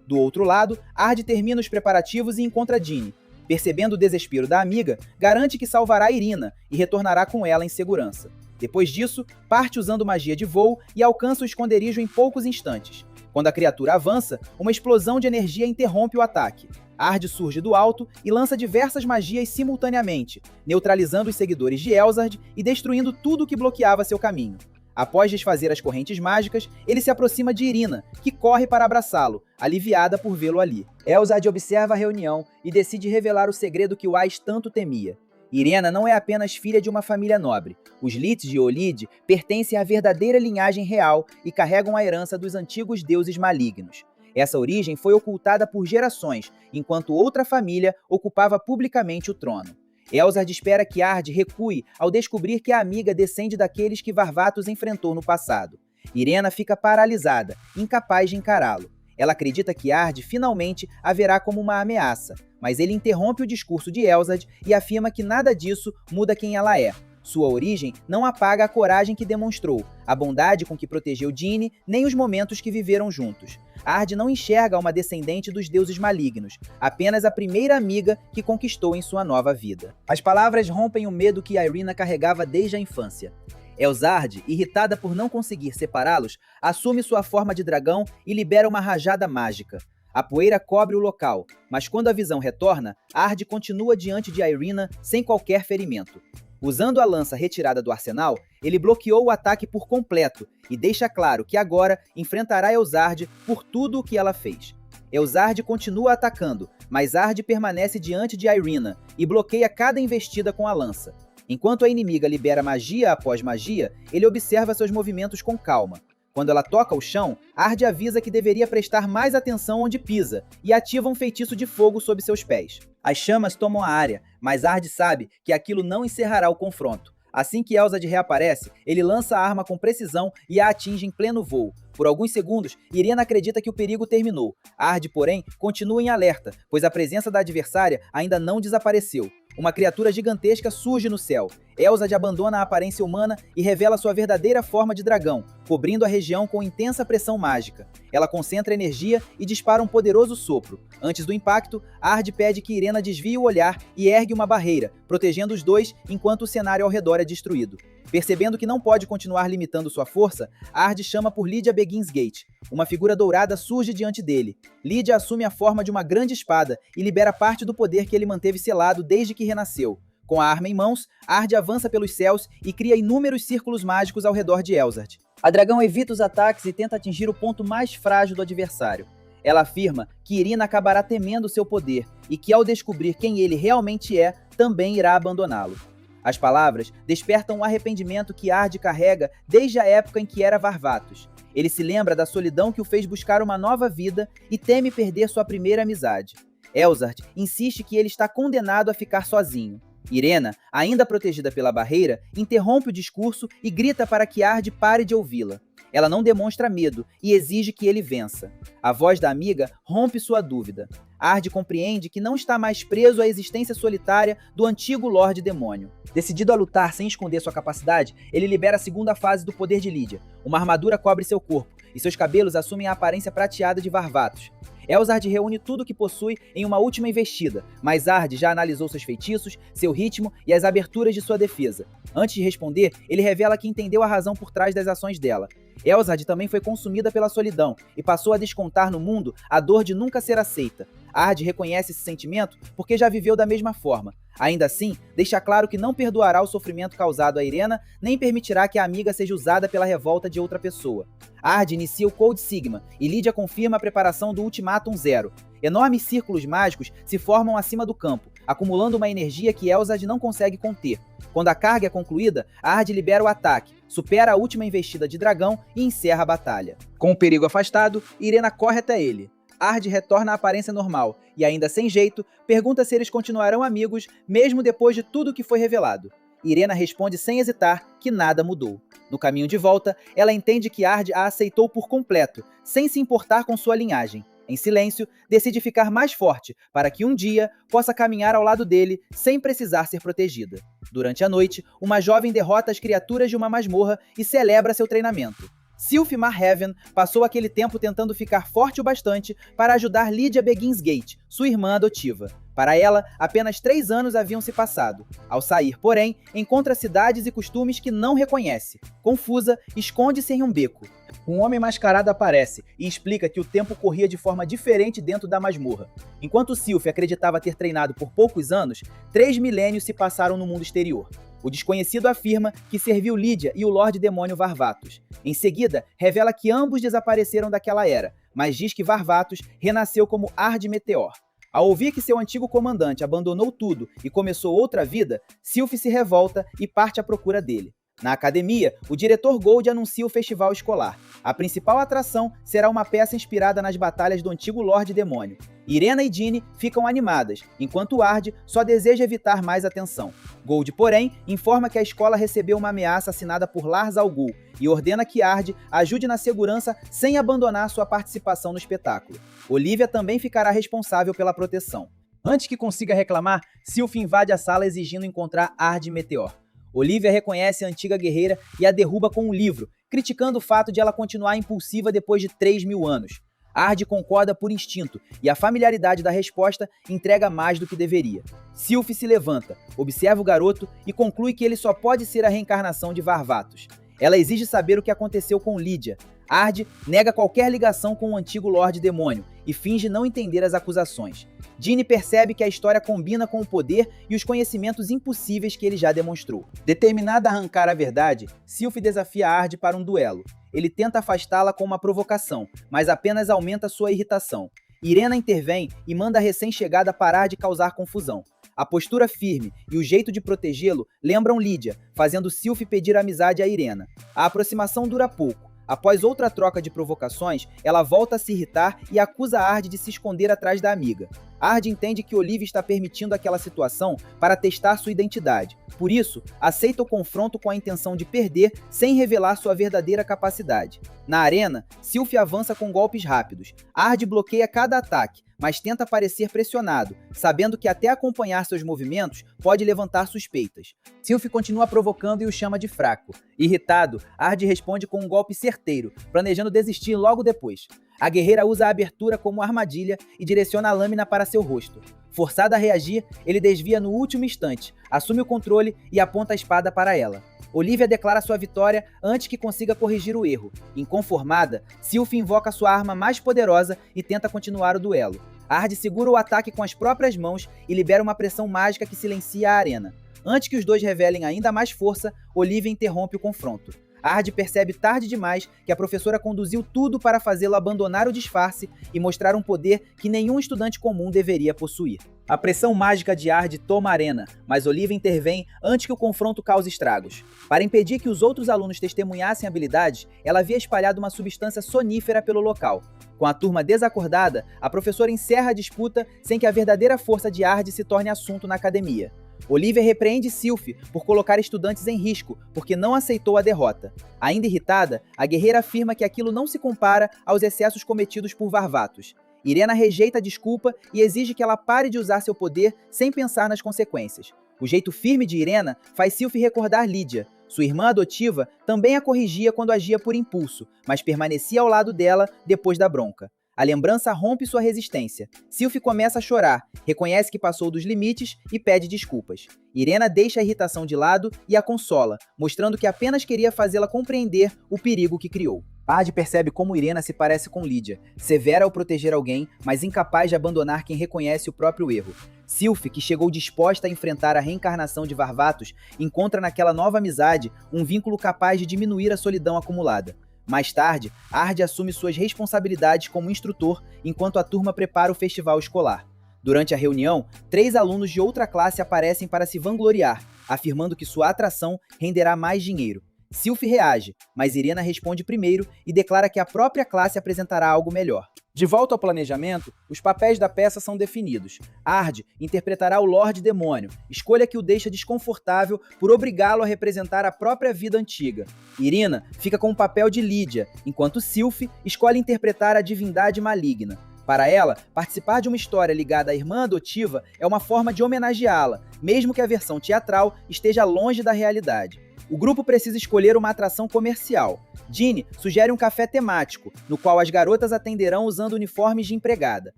Do outro lado, Ard termina os preparativos e encontra Dini. Percebendo o desespero da amiga, garante que salvará Irina e retornará com ela em segurança. Depois disso, parte usando magia de voo e alcança o esconderijo em poucos instantes. Quando a criatura avança, uma explosão de energia interrompe o ataque. Ard surge do alto e lança diversas magias simultaneamente, neutralizando os seguidores de Elzard e destruindo tudo que bloqueava seu caminho. Após desfazer as correntes mágicas, ele se aproxima de Irina, que corre para abraçá-lo, aliviada por vê-lo ali. Elzard observa a reunião e decide revelar o segredo que Weiss tanto temia. Irena não é apenas filha de uma família nobre. Os Lits de Olid pertencem à verdadeira linhagem real e carregam a herança dos antigos deuses malignos. Essa origem foi ocultada por gerações, enquanto outra família ocupava publicamente o trono. Elzard espera que Ard recue ao descobrir que a amiga descende daqueles que Varvatos enfrentou no passado. Irena fica paralisada, incapaz de encará-lo. Ela acredita que Ard finalmente haverá como uma ameaça, mas ele interrompe o discurso de Elzard e afirma que nada disso muda quem ela é. Sua origem não apaga a coragem que demonstrou, a bondade com que protegeu Dini, nem os momentos que viveram juntos. Ard não enxerga uma descendente dos deuses malignos, apenas a primeira amiga que conquistou em sua nova vida. As palavras rompem o medo que Irina carregava desde a infância. Elzard, irritada por não conseguir separá-los, assume sua forma de dragão e libera uma rajada mágica. A poeira cobre o local, mas quando a visão retorna, Ard continua diante de Irina sem qualquer ferimento. Usando a lança retirada do arsenal, ele bloqueou o ataque por completo e deixa claro que agora enfrentará Elzard por tudo o que ela fez. Elzard continua atacando, mas Ard permanece diante de Irina e bloqueia cada investida com a lança. Enquanto a inimiga libera magia após magia, ele observa seus movimentos com calma. Quando ela toca o chão, Ard avisa que deveria prestar mais atenção onde pisa e ativa um feitiço de fogo sob seus pés. As chamas tomam a área, mas Ard sabe que aquilo não encerrará o confronto. Assim que Elzard reaparece, ele lança a arma com precisão e a atinge em pleno voo. Por alguns segundos, Irena acredita que o perigo terminou. Ard, porém, continua em alerta, pois a presença da adversária ainda não desapareceu. Uma criatura gigantesca surge no céu. Elzad abandona a aparência humana e revela sua verdadeira forma de dragão, cobrindo a região com intensa pressão mágica. Ela concentra energia e dispara um poderoso sopro. Antes do impacto, Ard pede que Irena desvie o olhar e ergue uma barreira, protegendo os dois enquanto o cenário ao redor é destruído. Percebendo que não pode continuar limitando sua força, Ard chama por Lydia Begginsgate. Uma figura dourada surge diante dele. Lydia assume a forma de uma grande espada e libera parte do poder que ele manteve selado desde que renasceu. Com a arma em mãos, Ard avança pelos céus e cria inúmeros círculos mágicos ao redor de Elzard. A dragão evita os ataques e tenta atingir o ponto mais frágil do adversário. Ela afirma que Irina acabará temendo seu poder e que, ao descobrir quem ele realmente é, também irá abandoná-lo. As palavras despertam um arrependimento que Ard carrega desde a época em que era Varvatos. Ele se lembra da solidão que o fez buscar uma nova vida e teme perder sua primeira amizade. Elzard insiste que ele está condenado a ficar sozinho. Irena, ainda protegida pela barreira, interrompe o discurso e grita para que Ard pare de ouvi-la. Ela não demonstra medo e exige que ele vença. A voz da amiga rompe sua dúvida. Ard compreende que não está mais preso à existência solitária do antigo Lorde Demônio. Decidido a lutar sem esconder sua capacidade, ele libera a segunda fase do poder de Lydia. Uma armadura cobre seu corpo, e seus cabelos assumem a aparência prateada de Varvatos. Elzard reúne tudo o que possui em uma última investida, mas Ard já analisou seus feitiços, seu ritmo e as aberturas de sua defesa. Antes de responder, ele revela que entendeu a razão por trás das ações dela. Elzard também foi consumida pela solidão e passou a descontar no mundo a dor de nunca ser aceita. Ard reconhece esse sentimento porque já viveu da mesma forma. Ainda assim, deixa claro que não perdoará o sofrimento causado a Irena, nem permitirá que a amiga seja usada pela revolta de outra pessoa. Ard inicia o Code Sigma e Lydia confirma a preparação do Ultimatum Zero. Enormes círculos mágicos se formam acima do campo, acumulando uma energia que Elzard não consegue conter. Quando a carga é concluída, Ard libera o ataque, supera a última investida de dragão e encerra a batalha. Com o perigo afastado, Irena corre até ele. Ard retorna à aparência normal e, ainda sem jeito, pergunta se eles continuarão amigos mesmo depois de tudo que foi revelado. Irena responde sem hesitar que nada mudou. No caminho de volta, ela entende que Ard a aceitou por completo, sem se importar com sua linhagem. Em silêncio, decide ficar mais forte para que um dia possa caminhar ao lado dele sem precisar ser protegida. Durante a noite, uma jovem derrota as criaturas de uma masmorra e celebra seu treinamento. Sylph Marhaven passou aquele tempo tentando ficar forte o bastante para ajudar Lydia Begginsgate, sua irmã adotiva. Para ela, apenas 3 anos haviam se passado. Ao sair, porém, encontra cidades e costumes que não reconhece. Confusa, esconde-se em um beco. Um homem mascarado aparece e explica que o tempo corria de forma diferente dentro da masmorra. Enquanto Sylph acreditava ter treinado por poucos anos, 3 milênios se passaram no mundo exterior. O desconhecido afirma que serviu Lydia e o Lorde Demônio Varvatos. Em seguida, revela que ambos desapareceram daquela era, mas diz que Varvatos renasceu como Ard Meteor. Ao ouvir que seu antigo comandante abandonou tudo e começou outra vida, Sylph se revolta e parte à procura dele. Na academia, o diretor Gold anuncia o festival escolar. A principal atração será uma peça inspirada nas batalhas do antigo Lorde Demônio. Irena e Ginny ficam animadas, enquanto Ard só deseja evitar mais atenção. Gold, porém, informa que a escola recebeu uma ameaça assinada por Lars Al Ghul e ordena que Ard ajude na segurança sem abandonar sua participação no espetáculo. Olivia também ficará responsável pela proteção. Antes que consiga reclamar, Sylph invade a sala exigindo encontrar Ard Meteor. Olivia reconhece a antiga guerreira e a derruba com um livro, criticando o fato de ela continuar impulsiva depois de 3.000 anos. Ard concorda por instinto, e a familiaridade da resposta entrega mais do que deveria. Sylph se levanta, observa o garoto e conclui que ele só pode ser a reencarnação de Varvatos. Ela exige saber o que aconteceu com Lydia. Ard nega qualquer ligação com o antigo Lorde Demônio e finge não entender as acusações. Ginny percebe que a história combina com o poder e os conhecimentos impossíveis que ele já demonstrou. Determinada a arrancar a verdade, Sylph desafia Ard para um duelo. Ele tenta afastá-la com uma provocação, mas apenas aumenta sua irritação. Irena intervém e manda a recém-chegada parar de causar confusão. A postura firme e o jeito de protegê-lo lembram Lydia, fazendo Sylph pedir amizade a Irena. A aproximação dura pouco. Após outra troca de provocações, ela volta a se irritar e acusa Ard de se esconder atrás da amiga. Ard entende que Olivia está permitindo aquela situação para testar sua identidade. Por isso, aceita o confronto com a intenção de perder sem revelar sua verdadeira capacidade. Na arena, Sylph avança com golpes rápidos. Ard bloqueia cada ataque, mas tenta parecer pressionado, sabendo que até acompanhar seus movimentos pode levantar suspeitas. Sylph continua provocando e o chama de fraco. Irritado, Ard responde com um golpe certeiro, planejando desistir logo depois. A guerreira usa a abertura como armadilha e direciona a lâmina para seu rosto. Forçado a reagir, ele desvia no último instante, assume o controle e aponta a espada para ela. Olivia declara sua vitória antes que consiga corrigir o erro. Inconformada, Sylph invoca sua arma mais poderosa e tenta continuar o duelo. Ard segura o ataque com as próprias mãos e libera uma pressão mágica que silencia a arena. Antes que os dois revelem ainda mais força, Olivia interrompe o confronto. Ard percebe tarde demais que a professora conduziu tudo para fazê-lo abandonar o disfarce e mostrar um poder que nenhum estudante comum deveria possuir. A pressão mágica de Ard toma a arena, mas Olivia intervém antes que o confronto cause estragos. Para impedir que os outros alunos testemunhassem habilidades, ela havia espalhado uma substância sonífera pelo local. Com a turma desacordada, a professora encerra a disputa sem que a verdadeira força de Ard se torne assunto na academia. Olivia repreende Sylph por colocar estudantes em risco, porque não aceitou a derrota. Ainda irritada, a guerreira afirma que aquilo não se compara aos excessos cometidos por Varvatos. Irena rejeita a desculpa e exige que ela pare de usar seu poder sem pensar nas consequências. O jeito firme de Irena faz Sylph recordar Lídia. Sua irmã adotiva também a corrigia quando agia por impulso, mas permanecia ao lado dela depois da bronca. A lembrança rompe sua resistência. Sylph começa a chorar, reconhece que passou dos limites e pede desculpas. Irena deixa a irritação de lado e a consola, mostrando que apenas queria fazê-la compreender o perigo que criou. Ard percebe como Irena se parece com Lídia, severa ao proteger alguém, mas incapaz de abandonar quem reconhece o próprio erro. Sylph, que chegou disposta a enfrentar a reencarnação de Varvatos, encontra naquela nova amizade um vínculo capaz de diminuir a solidão acumulada. Mais tarde, Ard assume suas responsabilidades como instrutor enquanto a turma prepara o festival escolar. Durante a reunião, 3 alunos de outra classe aparecem para se vangloriar, afirmando que sua atração renderá mais dinheiro. Sylph reage, mas Irena responde primeiro e declara que a própria classe apresentará algo melhor. De volta ao planejamento, os papéis da peça são definidos. Ard interpretará o Lorde Demônio, escolha que o deixa desconfortável por obrigá-lo a representar a própria vida antiga. Irina fica com o papel de Lídia, enquanto Sylph escolhe interpretar a divindade maligna. Para ela, participar de uma história ligada à irmã adotiva é uma forma de homenageá-la, mesmo que a versão teatral esteja longe da realidade. O grupo precisa escolher uma atração comercial. Ginny sugere um café temático, no qual as garotas atenderão usando uniformes de empregada.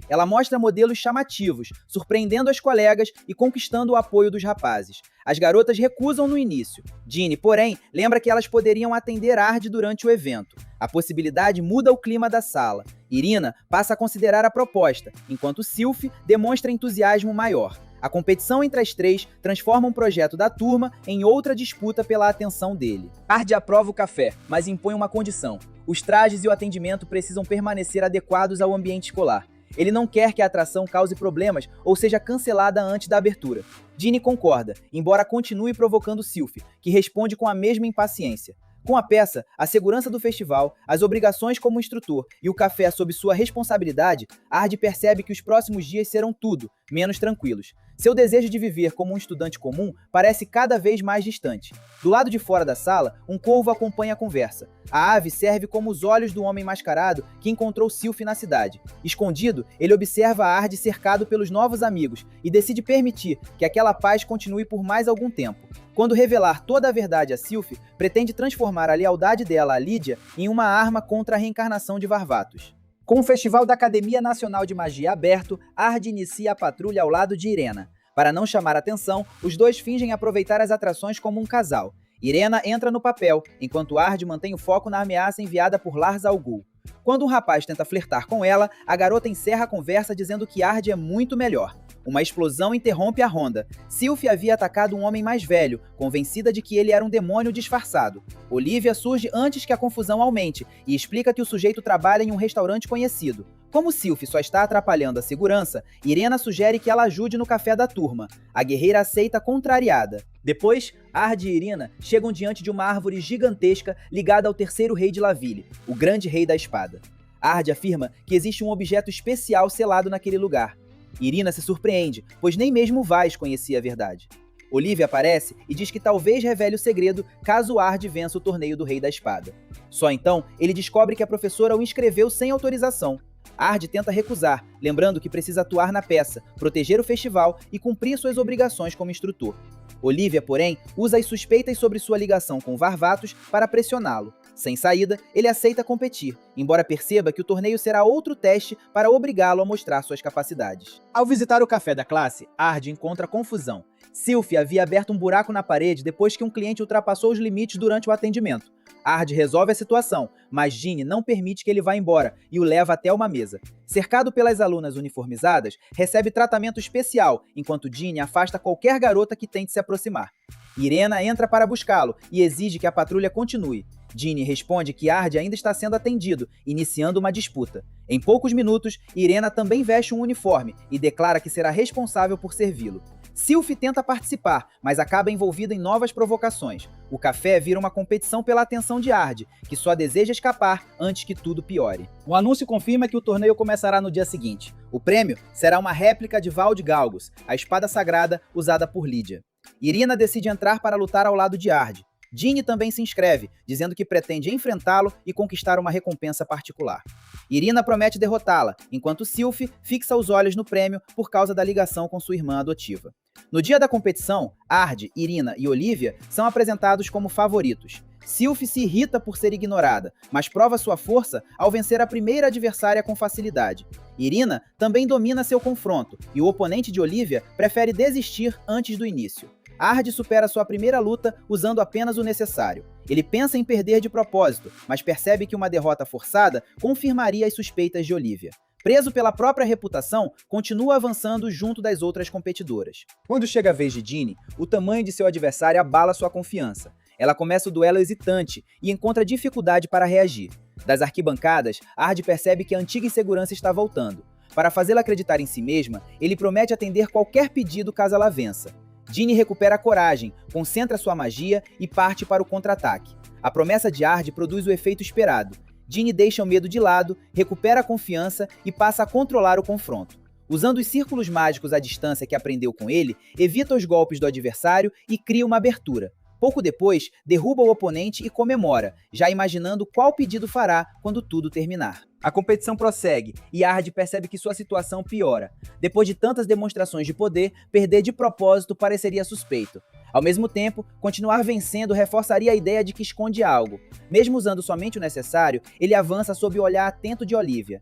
Ela mostra modelos chamativos, surpreendendo as colegas e conquistando o apoio dos rapazes. As garotas recusam no início. Ginny, porém, lembra que elas poderiam atender Ard durante o evento. A possibilidade muda o clima da sala. Irina passa a considerar a proposta, enquanto Sylph demonstra entusiasmo maior. A competição entre as 3 transforma um projeto da turma em outra disputa pela atenção dele. Ard aprova o café, mas impõe uma condição. Os trajes e o atendimento precisam permanecer adequados ao ambiente escolar. Ele não quer que a atração cause problemas ou seja cancelada antes da abertura. Ginny concorda, embora continue provocando Sylph, que responde com a mesma impaciência. Com a peça, a segurança do festival, as obrigações como instrutor e o café sob sua responsabilidade, Ard percebe que os próximos dias serão tudo, menos tranquilos. Seu desejo de viver como um estudante comum parece cada vez mais distante. Do lado de fora da sala, um corvo acompanha a conversa. A ave serve como os olhos do homem mascarado que encontrou Sylph na cidade. Escondido, ele observa Ard cercado pelos novos amigos e decide permitir que aquela paz continue por mais algum tempo. Quando revelar toda a verdade a Sylph, pretende transformar a lealdade dela a Lídia em uma arma contra a reencarnação de Varvatos. Com o Festival da Academia Nacional de Magia aberto, Ard inicia a patrulha ao lado de Irena. Para não chamar atenção, os dois fingem aproveitar as atrações como um casal. Irena entra no papel, enquanto Ard mantém o foco na ameaça enviada por Lars Al Ghul. Quando um rapaz tenta flertar com ela, a garota encerra a conversa dizendo que Ard é muito melhor. Uma explosão interrompe a ronda. Sylph havia atacado um homem mais velho, convencida de que ele era um demônio disfarçado. Olivia surge antes que a confusão aumente e explica que o sujeito trabalha em um restaurante conhecido. Como Sylph só está atrapalhando a segurança, Irena sugere que ela ajude no café da turma. A guerreira aceita contrariada. Depois, Ard e Irina chegam diante de uma árvore gigantesca ligada ao terceiro rei de Laville, o grande rei da espada. Ard afirma que existe um objeto especial selado naquele lugar. Irina se surpreende, pois nem mesmo Vaz conhecia a verdade. Olivia aparece e diz que talvez revele o segredo caso Ard vença o torneio do Rei da Espada. Só então, ele descobre que a professora o inscreveu sem autorização. Ard tenta recusar, lembrando que precisa atuar na peça, proteger o festival e cumprir suas obrigações como instrutor. Olivia, porém, usa as suspeitas sobre sua ligação com Varvatos para pressioná-lo. Sem saída, ele aceita competir, embora perceba que o torneio será outro teste para obrigá-lo a mostrar suas capacidades. Ao visitar o café da classe, Ard encontra confusão. Sylphie havia aberto um buraco na parede depois que um cliente ultrapassou os limites durante o atendimento. Ard resolve a situação, mas Ginny não permite que ele vá embora e o leva até uma mesa. Cercado pelas alunas uniformizadas, recebe tratamento especial, enquanto Ginny afasta qualquer garota que tente se aproximar. Irena entra para buscá-lo e exige que a patrulha continue. Ginny responde que Ard ainda está sendo atendido, iniciando uma disputa. Em poucos minutos, Irena também veste um uniforme e declara que será responsável por servi-lo. Sylphie tenta participar, mas acaba envolvida em novas provocações. O café vira uma competição pela atenção de Ard, que só deseja escapar antes que tudo piore. O anúncio confirma que o torneio começará no dia seguinte. O prêmio será uma réplica de Vald Galgos, a espada sagrada usada por Lydia. Irina decide entrar para lutar ao lado de Ard. Ginny também se inscreve, dizendo que pretende enfrentá-lo e conquistar uma recompensa particular. Irina promete derrotá-la, enquanto Sylphie fixa os olhos no prêmio por causa da ligação com sua irmã adotiva. No dia da competição, Ard, Irina e Olivia são apresentados como favoritos. Sylphie se irrita por ser ignorada, mas prova sua força ao vencer a primeira adversária com facilidade. Irina também domina seu confronto, e o oponente de Olivia prefere desistir antes do início. Ard supera sua primeira luta usando apenas o necessário. Ele pensa em perder de propósito, mas percebe que uma derrota forçada confirmaria as suspeitas de Olivia. Preso pela própria reputação, continua avançando junto das outras competidoras. Quando chega a vez de Ginny, o tamanho de seu adversário abala sua confiança. Ela começa o duelo hesitante e encontra dificuldade para reagir. Das arquibancadas, Ard percebe que a antiga insegurança está voltando. Para fazê-la acreditar em si mesma, ele promete atender qualquer pedido caso ela vença. Ginny recupera a coragem, concentra sua magia e parte para o contra-ataque. A promessa de Ard produz o efeito esperado. Ginny deixa o medo de lado, recupera a confiança e passa a controlar o confronto. Usando os círculos mágicos à distância que aprendeu com ele, evita os golpes do adversário e cria uma abertura. Pouco depois, derruba o oponente e comemora, já imaginando qual pedido fará quando tudo terminar. A competição prossegue e Ard percebe que sua situação piora. Depois de tantas demonstrações de poder, perder de propósito pareceria suspeito. Ao mesmo tempo, continuar vencendo reforçaria a ideia de que esconde algo. Mesmo usando somente o necessário, ele avança sob o olhar atento de Olivia.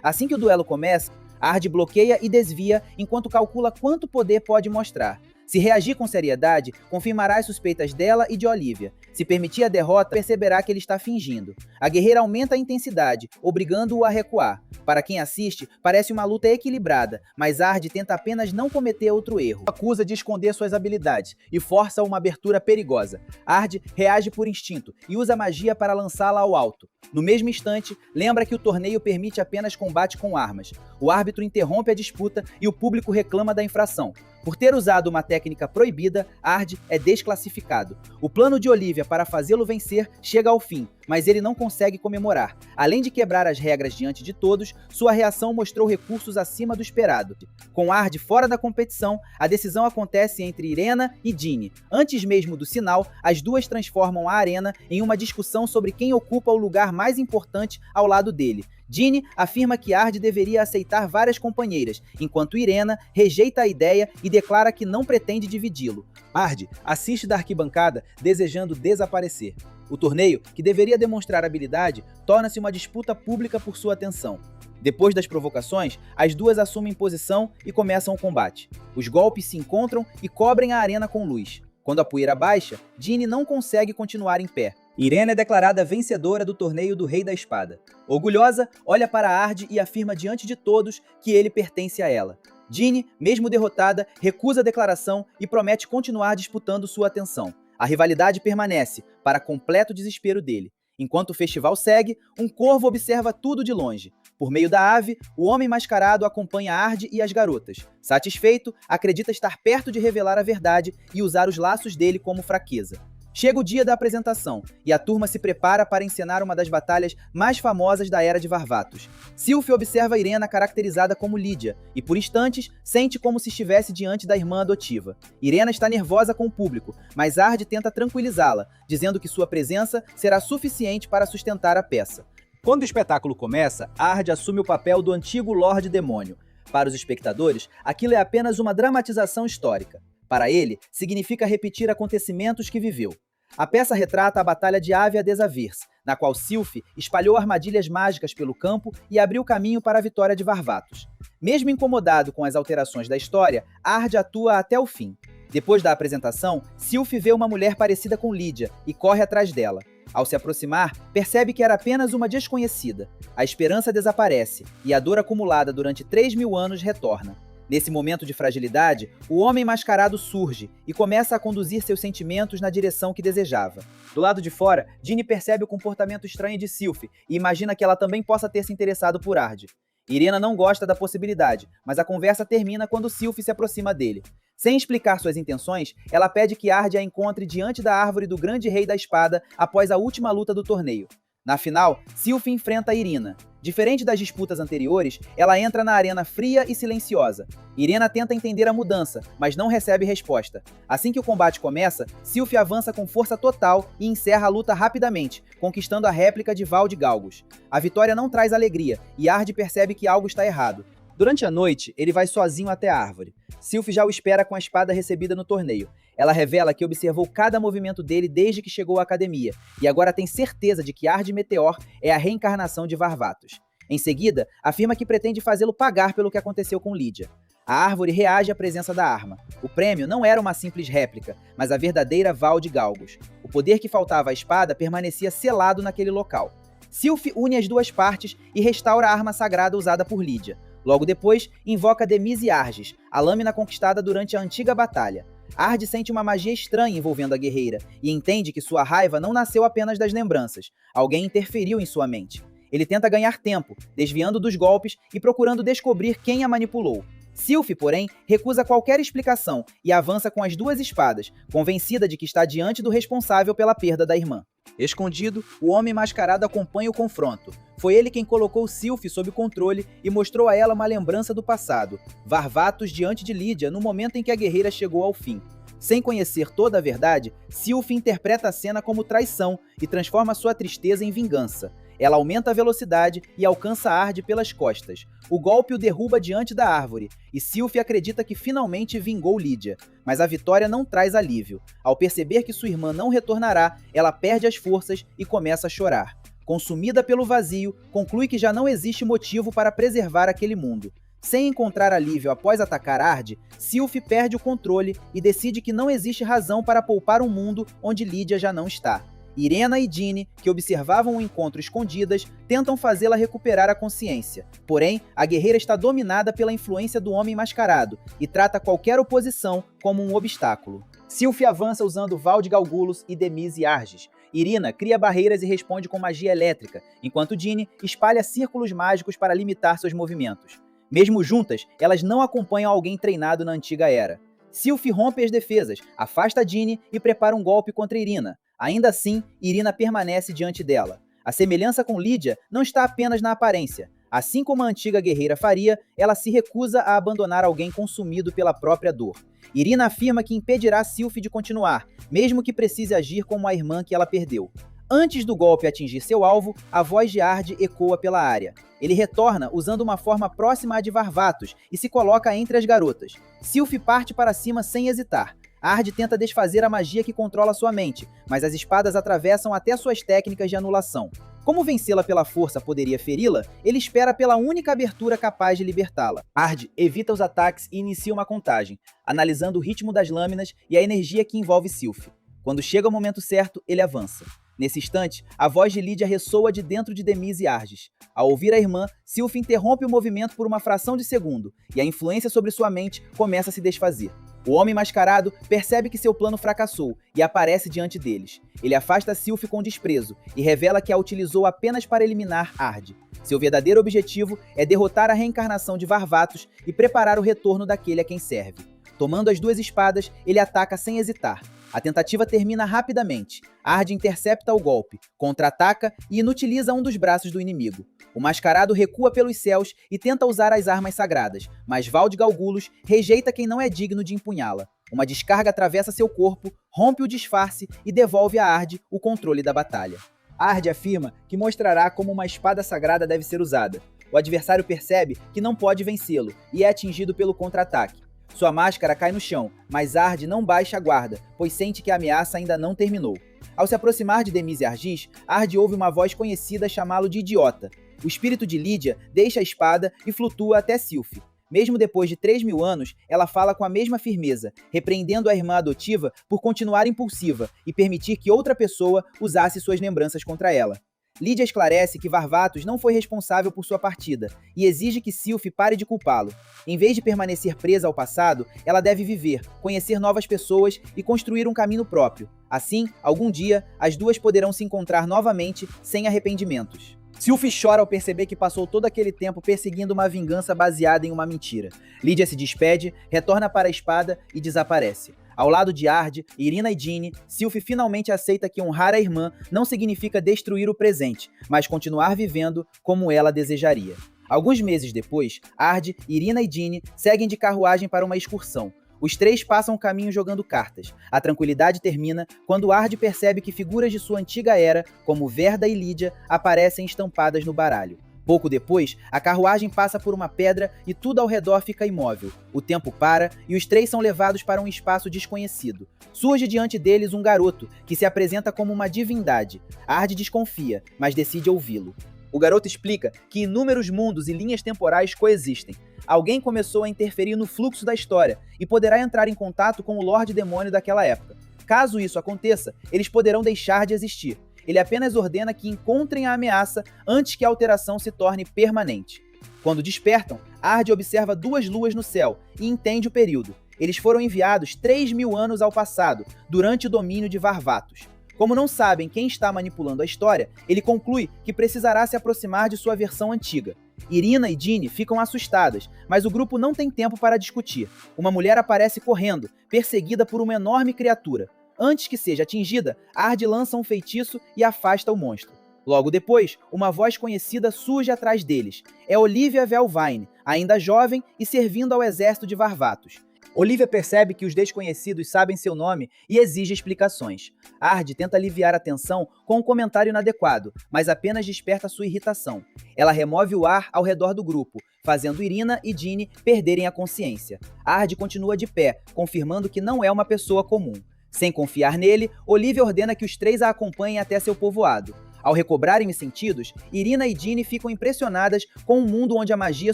Assim que o duelo começa, Ard bloqueia e desvia enquanto calcula quanto poder pode mostrar. Se reagir com seriedade, confirmará as suspeitas dela e de Olivia. Se permitir a derrota, perceberá que ele está fingindo. A guerreira aumenta a intensidade, obrigando-o a recuar. Para quem assiste, parece uma luta equilibrada, mas Ard tenta apenas não cometer outro erro. Acusa de esconder suas habilidades e força uma abertura perigosa. Ard reage por instinto e usa magia para lançá-la ao alto. No mesmo instante, lembra que o torneio permite apenas combate com armas. O árbitro interrompe a disputa e o público reclama da infração. Por ter usado uma técnica proibida, Ard é desclassificado. O plano de Olivia para fazê-lo vencer chega ao fim, mas ele não consegue comemorar. Além de quebrar as regras diante de todos, sua reação mostrou recursos acima do esperado. Com Ard fora da competição, a decisão acontece entre Irena e Ginny. Antes mesmo do sinal, as duas transformam a arena em uma discussão sobre quem ocupa o lugar mais importante ao lado dele. Ginny afirma que Ard deveria aceitar várias companheiras, enquanto Irena rejeita a ideia e declara que não pretende dividi-lo. Ard assiste da arquibancada, desejando desaparecer. O torneio, que deveria demonstrar habilidade, torna-se uma disputa pública por sua atenção. Depois das provocações, as duas assumem posição e começam o combate. Os golpes se encontram e cobrem a arena com luz. Quando a poeira baixa, Ginny não consegue continuar em pé. Irena é declarada vencedora do torneio do Rei da Espada. Orgulhosa, olha para Ard e afirma diante de todos que ele pertence a ela. Ginny, mesmo derrotada, recusa a declaração e promete continuar disputando sua atenção. A rivalidade permanece, para completo desespero dele. Enquanto o festival segue, um corvo observa tudo de longe. Por meio da ave, o homem mascarado acompanha Ard e as garotas. Satisfeito, acredita estar perto de revelar a verdade e usar os laços dele como fraqueza. Chega o dia da apresentação, e a turma se prepara para encenar uma das batalhas mais famosas da Era de Varvatos. Sylphie observa Irena caracterizada como Lídia, e por instantes sente como se estivesse diante da irmã adotiva. Irena está nervosa com o público, mas Ard tenta tranquilizá-la, dizendo que sua presença será suficiente para sustentar a peça. Quando o espetáculo começa, Ard assume o papel do antigo Lorde Demônio. Para os espectadores, aquilo é apenas uma dramatização histórica. Para ele, significa repetir acontecimentos que viveu. A peça retrata a Batalha de Ávia Desavirs, na qual Sylphie espalhou armadilhas mágicas pelo campo e abriu caminho para a vitória de Varvatos. Mesmo incomodado com as alterações da história, Ard atua até o fim. Depois da apresentação, Sylphie vê uma mulher parecida com Lídia e corre atrás dela. Ao se aproximar, percebe que era apenas uma desconhecida. A esperança desaparece e a dor acumulada durante 3.000 anos retorna. Nesse momento de fragilidade, o homem mascarado surge e começa a conduzir seus sentimentos na direção que desejava. Do lado de fora, Ginny percebe o comportamento estranho de Sylphie e imagina que ela também possa ter se interessado por Ard. Irena não gosta da possibilidade, mas a conversa termina quando Sylphie se aproxima dele. Sem explicar suas intenções, ela pede que Ard a encontre diante da árvore do Grande Rei da Espada após a última luta do torneio. Na final, Sylphie enfrenta Irina. Diferente das disputas anteriores, ela entra na arena fria e silenciosa. Irena tenta entender a mudança, mas não recebe resposta. Assim que o combate começa, Sylphie avança com força total e encerra a luta rapidamente, conquistando a réplica de Val de Galgos. A vitória não traz alegria, e Ard percebe que algo está errado. Durante a noite, ele vai sozinho até a árvore. Sylphie já o espera com a espada recebida no torneio. Ela revela que observou cada movimento dele desde que chegou à academia, e agora tem certeza de que Ard Meteor é a reencarnação de Varvatos. Em seguida, afirma que pretende fazê-lo pagar pelo que aconteceu com Lídia. A árvore reage à presença da arma. O prêmio não era uma simples réplica, mas a verdadeira Val de Galgos. O poder que faltava à espada permanecia selado naquele local. Sylphie une as duas partes e restaura a arma sagrada usada por Lídia. Logo depois, invoca Demise Arges, a lâmina conquistada durante a antiga batalha. Ard sente uma magia estranha envolvendo a guerreira e entende que sua raiva não nasceu apenas das lembranças. Alguém interferiu em sua mente. Ele tenta ganhar tempo, desviando dos golpes e procurando descobrir quem a manipulou. Sylphie, porém, recusa qualquer explicação e avança com as duas espadas, convencida de que está diante do responsável pela perda da irmã. Escondido, o homem mascarado acompanha o confronto. Foi ele quem colocou Sylphie sob controle e mostrou a ela uma lembrança do passado, Varvatos diante de Lídia no momento em que a guerreira chegou ao fim. Sem conhecer toda a verdade, Sylphie interpreta a cena como traição e transforma sua tristeza em vingança. Ela aumenta a velocidade e alcança Ard pelas costas. O golpe o derruba diante da árvore, e Sylphie acredita que finalmente vingou Lídia. Mas a vitória não traz alívio. Ao perceber que sua irmã não retornará, ela perde as forças e começa a chorar. Consumida pelo vazio, conclui que já não existe motivo para preservar aquele mundo. Sem encontrar alívio após atacar Ard, Sylphie perde o controle e decide que não existe razão para poupar um mundo onde Lídia já não está. Irena e Ginny, que observavam o encontro escondidas, tentam fazê-la recuperar a consciência. Porém, a guerreira está dominada pela influência do homem mascarado e trata qualquer oposição como um obstáculo. Sylphie avança usando Val de Galgulos e Demise Arges. Irina cria barreiras e responde com magia elétrica, enquanto Ginny espalha círculos mágicos para limitar seus movimentos. Mesmo juntas, elas não acompanham alguém treinado na antiga era. Sylphie rompe as defesas, afasta Ginny e prepara um golpe contra Irina. Ainda assim, Irina permanece diante dela. A semelhança com Lídia não está apenas na aparência. Assim como a antiga guerreira faria, ela se recusa a abandonar alguém consumido pela própria dor. Irina afirma que impedirá Sylphie de continuar, mesmo que precise agir como a irmã que ela perdeu. Antes do golpe atingir seu alvo, a voz de Ard ecoa pela área. Ele retorna usando uma forma próxima à de Varvatos e se coloca entre as garotas. Sylphie parte para cima sem hesitar. Ard tenta desfazer a magia que controla sua mente, mas as espadas atravessam até suas técnicas de anulação. Como vencê-la pela força poderia feri-la, ele espera pela única abertura capaz de libertá-la. Ard evita os ataques e inicia uma contagem, analisando o ritmo das lâminas e a energia que envolve Sylphie. Quando chega o momento certo, ele avança. Nesse instante, a voz de Lídia ressoa de dentro de Demise Arges. Ao ouvir a irmã, Sylphie interrompe o movimento por uma fração de segundo, e a influência sobre sua mente começa a se desfazer. O homem mascarado percebe que seu plano fracassou e aparece diante deles. Ele afasta Sylphie com desprezo e revela que a utilizou apenas para eliminar Ard. Seu verdadeiro objetivo é derrotar a reencarnação de Varvatos e preparar o retorno daquele a quem serve. Tomando as duas espadas, ele ataca sem hesitar. A tentativa termina rapidamente. Ard intercepta o golpe, contra-ataca e inutiliza um dos braços do inimigo. O mascarado recua pelos céus e tenta usar as armas sagradas, mas Vald Galgulos rejeita quem não é digno de empunhá-la. Uma descarga atravessa seu corpo, rompe o disfarce e devolve a Ard o controle da batalha. Ard afirma que mostrará como uma espada sagrada deve ser usada. O adversário percebe que não pode vencê-lo e é atingido pelo contra-ataque. Sua máscara cai no chão, mas Ard não baixa a guarda, pois sente que a ameaça ainda não terminou. Ao se aproximar de Demise Argis, Ard ouve uma voz conhecida chamá-lo de idiota. O espírito de Lydia deixa a espada e flutua até Sylph. Mesmo depois de 3.000 anos, ela fala com a mesma firmeza, repreendendo a irmã adotiva por continuar impulsiva e permitir que outra pessoa usasse suas lembranças contra ela. Lydia esclarece que Varvatos não foi responsável por sua partida e exige que Sylph pare de culpá-lo. Em vez de permanecer presa ao passado, ela deve viver, conhecer novas pessoas e construir um caminho próprio. Assim, algum dia, as duas poderão se encontrar novamente sem arrependimentos. Sylph chora ao perceber que passou todo aquele tempo perseguindo uma vingança baseada em uma mentira. Lydia se despede, retorna para a espada e desaparece. Ao lado de Ard, Irina e Dini, Sylph finalmente aceita que honrar a irmã não significa destruir o presente, mas continuar vivendo como ela desejaria. Alguns meses depois, Ard, Irina e Dini seguem de carruagem para uma excursão. Os três passam o caminho jogando cartas. A tranquilidade termina quando Ard percebe que figuras de sua antiga era, como Verda e Lydia, aparecem estampadas no baralho. Pouco depois, a carruagem passa por uma pedra e tudo ao redor fica imóvel. O tempo para e os três são levados para um espaço desconhecido. Surge diante deles um garoto, que se apresenta como uma divindade. Ard desconfia, mas decide ouvi-lo. O garoto explica que inúmeros mundos e linhas temporais coexistem. Alguém começou a interferir no fluxo da história e poderá entrar em contato com o Lorde Demônio daquela época. Caso isso aconteça, eles poderão deixar de existir. Ele apenas ordena que encontrem a ameaça antes que a alteração se torne permanente. Quando despertam, Ard observa duas luas no céu e entende o período. Eles foram enviados 3.000 anos ao passado, durante o domínio de Varvatos. Como não sabem quem está manipulando a história, ele conclui que precisará se aproximar de sua versão antiga. Irina e Dini ficam assustadas, mas o grupo não tem tempo para discutir. Uma mulher aparece correndo, perseguida por uma enorme criatura. Antes que seja atingida, Ard lança um feitiço e afasta o monstro. Logo depois, uma voz conhecida surge atrás deles. É Olivia Velvine, ainda jovem e servindo ao exército de Varvatos. Olivia percebe que os desconhecidos sabem seu nome e exige explicações. Ard tenta aliviar a tensão com um comentário inadequado, mas apenas desperta sua irritação. Ela remove o ar ao redor do grupo, fazendo Irina e Dini perderem a consciência. Ard continua de pé, confirmando que não é uma pessoa comum. Sem confiar nele, Olivia ordena que os três a acompanhem até seu povoado. Ao recobrarem os sentidos, Irina e Dini ficam impressionadas com um mundo onde a magia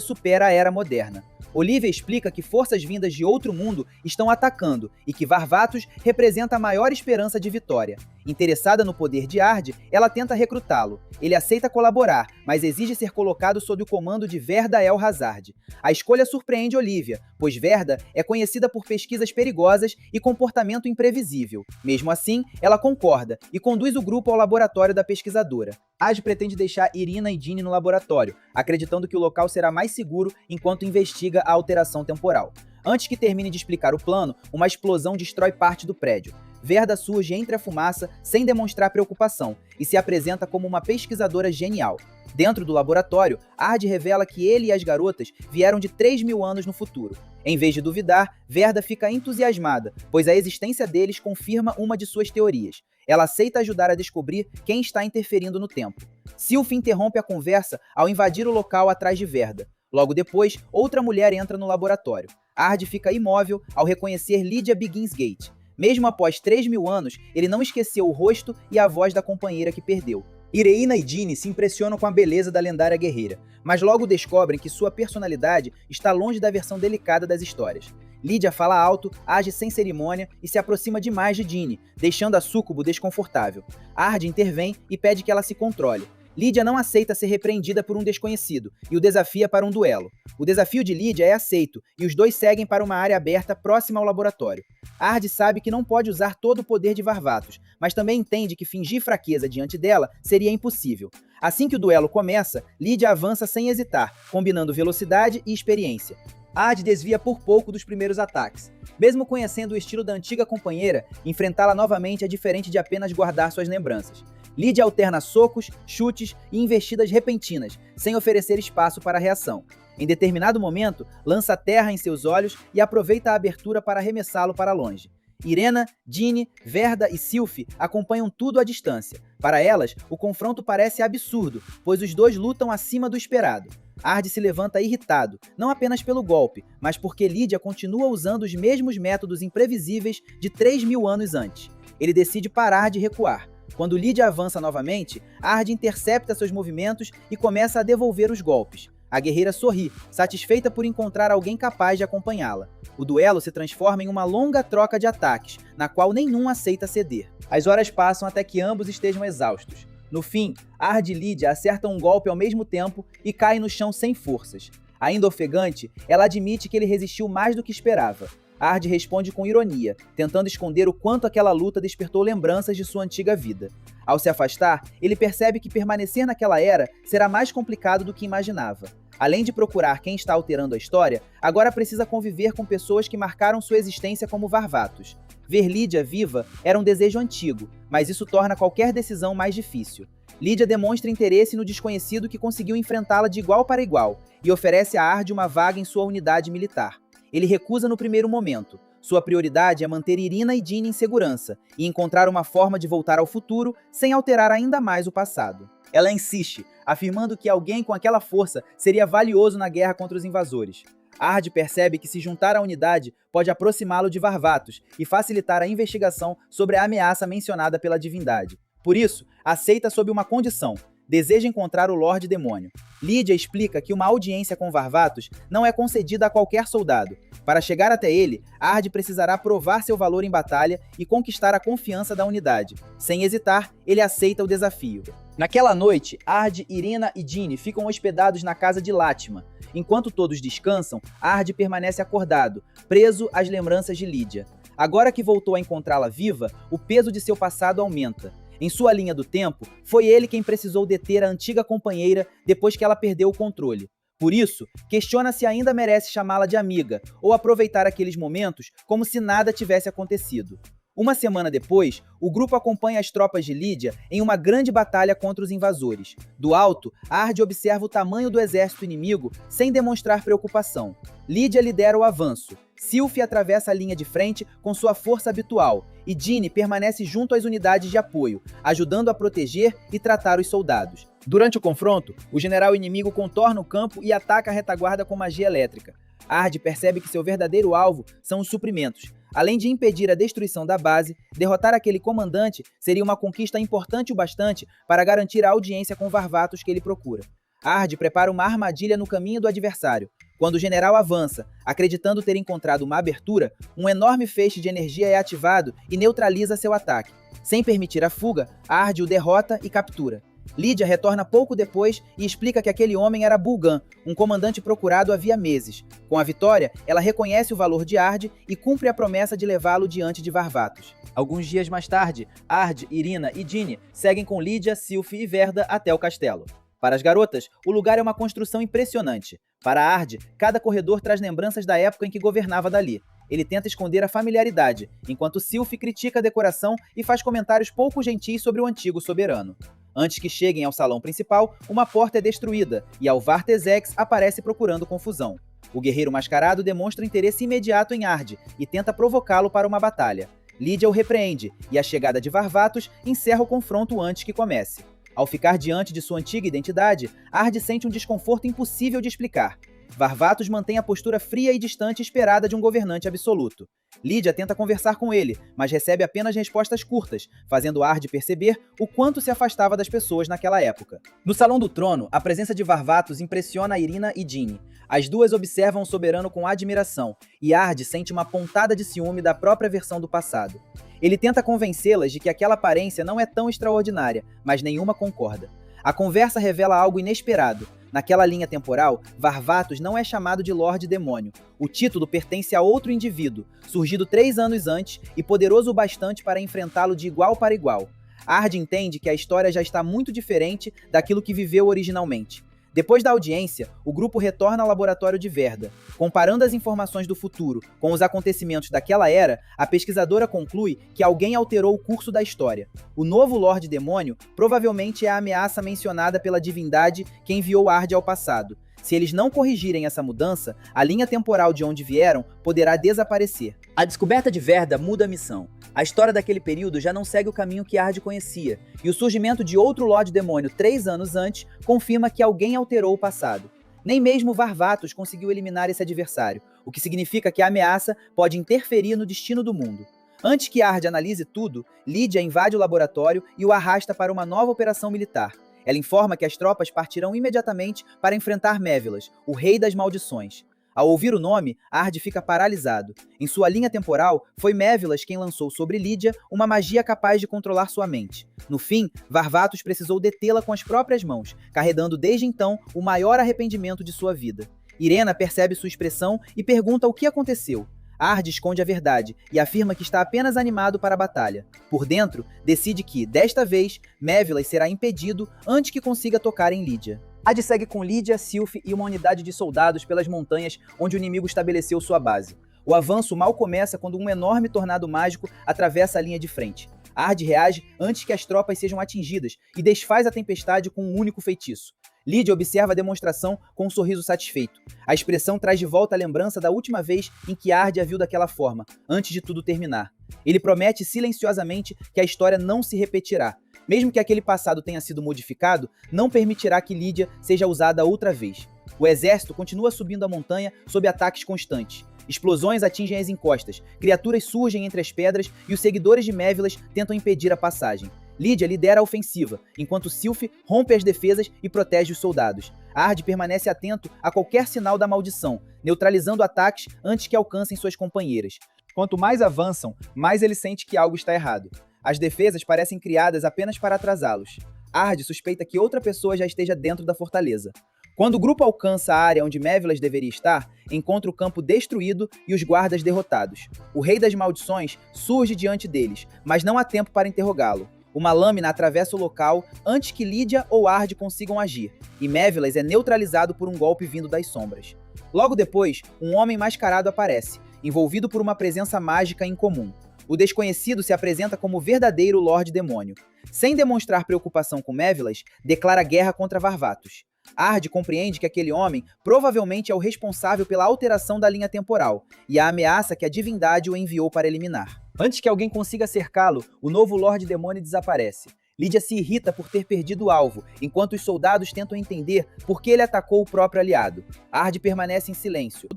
supera a era moderna. Olivia explica que forças vindas de outro mundo estão atacando e que Varvatos representa a maior esperança de vitória. Interessada no poder de Ard, ela tenta recrutá-lo. Ele aceita colaborar, mas exige ser colocado sob o comando de Verda El Hazard. A escolha surpreende Olivia, pois Verda é conhecida por pesquisas perigosas e comportamento imprevisível. Mesmo assim, ela concorda e conduz o grupo ao laboratório da pesquisadora. Ard pretende deixar Irina e Dini no laboratório, acreditando que o local será mais seguro enquanto investiga a alteração temporal. Antes que termine de explicar o plano, uma explosão destrói parte do prédio. Verda surge entre a fumaça sem demonstrar preocupação e se apresenta como uma pesquisadora genial. Dentro do laboratório, Ard revela que ele e as garotas vieram de 3.000 anos no futuro. Em vez de duvidar, Verda fica entusiasmada, pois a existência deles confirma uma de suas teorias. Ela aceita ajudar a descobrir quem está interferindo no tempo. Sylph interrompe a conversa ao invadir o local atrás de Verda. Logo depois, outra mulher entra no laboratório. Ard fica imóvel ao reconhecer Lydia Bigginsgate. Mesmo após 3.000 anos, ele não esqueceu o rosto e a voz da companheira que perdeu. Irina e Dini se impressionam com a beleza da lendária guerreira, mas logo descobrem que sua personalidade está longe da versão delicada das histórias. Lydia fala alto, age sem cerimônia e se aproxima demais de Dini, deixando a súcubo desconfortável. Ard intervém e pede que ela se controle. Lydia não aceita ser repreendida por um desconhecido e o desafia para um duelo. O desafio de Lydia é aceito e os dois seguem para uma área aberta próxima ao laboratório. Ard sabe que não pode usar todo o poder de Varvatos, mas também entende que fingir fraqueza diante dela seria impossível. Assim que o duelo começa, Lydia avança sem hesitar, combinando velocidade e experiência. Ard desvia por pouco dos primeiros ataques. Mesmo conhecendo o estilo da antiga companheira, enfrentá-la novamente é diferente de apenas guardar suas lembranças. Lydia alterna socos, chutes e investidas repentinas, sem oferecer espaço para a reação. Em determinado momento, lança terra em seus olhos e aproveita a abertura para arremessá-lo para longe. Irena, Dini, Verda e Sylphie acompanham tudo à distância. Para elas, o confronto parece absurdo, pois os dois lutam acima do esperado. Ard se levanta irritado, não apenas pelo golpe, mas porque Lydia continua usando os mesmos métodos imprevisíveis de 3.000 anos antes. Ele decide parar de recuar. Quando Lydia avança novamente, Ard intercepta seus movimentos e começa a devolver os golpes. A guerreira sorri, satisfeita por encontrar alguém capaz de acompanhá-la. O duelo se transforma em uma longa troca de ataques, na qual nenhum aceita ceder. As horas passam até que ambos estejam exaustos. No fim, Ard e Lydia acertam um golpe ao mesmo tempo e caem no chão sem forças. Ainda ofegante, ela admite que ele resistiu mais do que esperava. Ard responde com ironia, tentando esconder o quanto aquela luta despertou lembranças de sua antiga vida. Ao se afastar, ele percebe que permanecer naquela era será mais complicado do que imaginava. Além de procurar quem está alterando a história, agora precisa conviver com pessoas que marcaram sua existência como Varvatos. Ver Lydia viva era um desejo antigo, mas isso torna qualquer decisão mais difícil. Lydia demonstra interesse no desconhecido que conseguiu enfrentá-la de igual para igual e oferece a Ard uma vaga em sua unidade militar. Ele recusa no primeiro momento. Sua prioridade é manter Irina e Dini em segurança e encontrar uma forma de voltar ao futuro sem alterar ainda mais o passado. Ela insiste, afirmando que alguém com aquela força seria valioso na guerra contra os invasores. Ard percebe que se juntar à unidade pode aproximá-lo de Varvatos e facilitar a investigação sobre a ameaça mencionada pela divindade. Por isso, aceita sob uma condição: deseja encontrar o Lorde Demônio. Lydia explica que uma audiência com Varvatos não é concedida a qualquer soldado. Para chegar até ele, Ard precisará provar seu valor em batalha e conquistar a confiança da unidade. Sem hesitar, ele aceita o desafio. Naquela noite, Ard, Irina e Dini ficam hospedados na casa de Látima. Enquanto todos descansam, Ard permanece acordado, preso às lembranças de Lydia. Agora que voltou a encontrá-la viva, o peso de seu passado aumenta. Em sua linha do tempo, foi ele quem precisou deter a antiga companheira depois que ela perdeu o controle. Por isso, questiona se ainda merece chamá-la de amiga ou aproveitar aqueles momentos como se nada tivesse acontecido. Uma semana depois, o grupo acompanha as tropas de Lydia em uma grande batalha contra os invasores. Do alto, Ard observa o tamanho do exército inimigo sem demonstrar preocupação. Lydia lidera o avanço. Sylphie atravessa a linha de frente com sua força habitual, e Dini permanece junto às unidades de apoio, ajudando a proteger e tratar os soldados. Durante o confronto, o general inimigo contorna o campo e ataca a retaguarda com magia elétrica. Ard percebe que seu verdadeiro alvo são os suprimentos. Além de impedir a destruição da base, derrotar aquele comandante seria uma conquista importante o bastante para garantir a audiência com Varvatos que ele procura. Ard prepara uma armadilha no caminho do adversário. Quando o general avança, acreditando ter encontrado uma abertura, um enorme feixe de energia é ativado e neutraliza seu ataque. Sem permitir a fuga, Ard o derrota e captura. Lydia retorna pouco depois e explica que aquele homem era Bulgan, um comandante procurado havia meses. Com a vitória, ela reconhece o valor de Ard e cumpre a promessa de levá-lo diante de Varvatos. Alguns dias mais tarde, Ard, Irina e Dini seguem com Lydia, Sylphie e Verda até o castelo. Para as garotas, o lugar é uma construção impressionante. Para Ard, cada corredor traz lembranças da época em que governava dali. Ele tenta esconder a familiaridade, enquanto Sylphie critica a decoração e faz comentários pouco gentis sobre o antigo soberano. Antes que cheguem ao salão principal, uma porta é destruída e Alvar Tezex aparece procurando confusão. O guerreiro mascarado demonstra interesse imediato em Ard e tenta provocá-lo para uma batalha. Lydia o repreende e a chegada de Varvatos encerra o confronto antes que comece. Ao ficar diante de sua antiga identidade, Ard sente um desconforto impossível de explicar. Varvatos mantém a postura fria e distante esperada de um governante absoluto. Lydia tenta conversar com ele, mas recebe apenas respostas curtas, fazendo Ard perceber o quanto se afastava das pessoas naquela época. No Salão do Trono, a presença de Varvatos impressiona Irina e Dini. As duas observam o soberano com admiração, e Ard sente uma pontada de ciúme da própria versão do passado. Ele tenta convencê-las de que aquela aparência não é tão extraordinária, mas nenhuma concorda. A conversa revela algo inesperado. Naquela linha temporal, Varvatos não é chamado de Lorde Demônio. O título pertence a outro indivíduo, surgido 3 anos antes e poderoso o bastante para enfrentá-lo de igual para igual. Ard entende que a história já está muito diferente daquilo que viveu originalmente. Depois da audiência, o grupo retorna ao laboratório de Verda. Comparando as informações do futuro com os acontecimentos daquela era, a pesquisadora conclui que alguém alterou o curso da história. O novo Lorde Demônio provavelmente é a ameaça mencionada pela divindade que enviou Ard ao passado. Se eles não corrigirem essa mudança, a linha temporal de onde vieram poderá desaparecer. A descoberta de Verda muda a missão. A história daquele período já não segue o caminho que Ard conhecia, e o surgimento de outro Lorde Demônio 3 anos antes confirma que alguém alterou o passado. Nem mesmo Varvatos conseguiu eliminar esse adversário, o que significa que a ameaça pode interferir no destino do mundo. Antes que Ard analise tudo, Lydia invade o laboratório e o arrasta para uma nova operação militar. Ela informa que as tropas partirão imediatamente para enfrentar Mévilas, o Rei das Maldições. Ao ouvir o nome, Ard fica paralisado. Em sua linha temporal, foi Mévilas quem lançou sobre Lydia uma magia capaz de controlar sua mente. No fim, Varvatos precisou detê-la com as próprias mãos, carregando desde então o maior arrependimento de sua vida. Irena percebe sua expressão e pergunta o que aconteceu. Ard esconde a verdade e afirma que está apenas animado para a batalha. Por dentro, decide que, desta vez, Mévilas será impedido antes que consiga tocar em Lydia. Ard segue com Lydia, Sylph e uma unidade de soldados pelas montanhas onde o inimigo estabeleceu sua base. O avanço mal começa quando um enorme tornado mágico atravessa a linha de frente. Ard reage antes que as tropas sejam atingidas e desfaz a tempestade com um único feitiço. Lydia observa a demonstração com um sorriso satisfeito. A expressão traz de volta a lembrança da última vez em que Ard a viu daquela forma, antes de tudo terminar. Ele promete silenciosamente que a história não se repetirá. Mesmo que aquele passado tenha sido modificado, não permitirá que Lydia seja usada outra vez. O exército continua subindo a montanha sob ataques constantes. Explosões atingem as encostas, criaturas surgem entre as pedras e os seguidores de Mévilas tentam impedir a passagem. Lydia lidera a ofensiva, enquanto Sylph rompe as defesas e protege os soldados. Ard permanece atento a qualquer sinal da maldição, neutralizando ataques antes que alcancem suas companheiras. Quanto mais avançam, mais ele sente que algo está errado. As defesas parecem criadas apenas para atrasá-los. Ard suspeita que outra pessoa já esteja dentro da fortaleza. Quando o grupo alcança a área onde Mévilas deveria estar, encontra o campo destruído e os guardas derrotados. O Rei das Maldições surge diante deles, mas não há tempo para interrogá-lo. Uma lâmina atravessa o local antes que Lydia ou Ard consigam agir, e Mévilas é neutralizado por um golpe vindo das sombras. Logo depois, um homem mascarado aparece, envolvido por uma presença mágica incomum. O desconhecido se apresenta como o verdadeiro Lorde Demônio. Sem demonstrar preocupação com Mévilas, declara guerra contra Varvatos. Ard compreende que aquele homem provavelmente é o responsável pela alteração da linha temporal e a ameaça que a divindade o enviou para eliminar. Antes que alguém consiga cercá-lo, o novo Lorde Demônio desaparece. Lydia se irrita por ter perdido o alvo, enquanto os soldados tentam entender por que ele atacou o próprio aliado. Ard permanece em silêncio.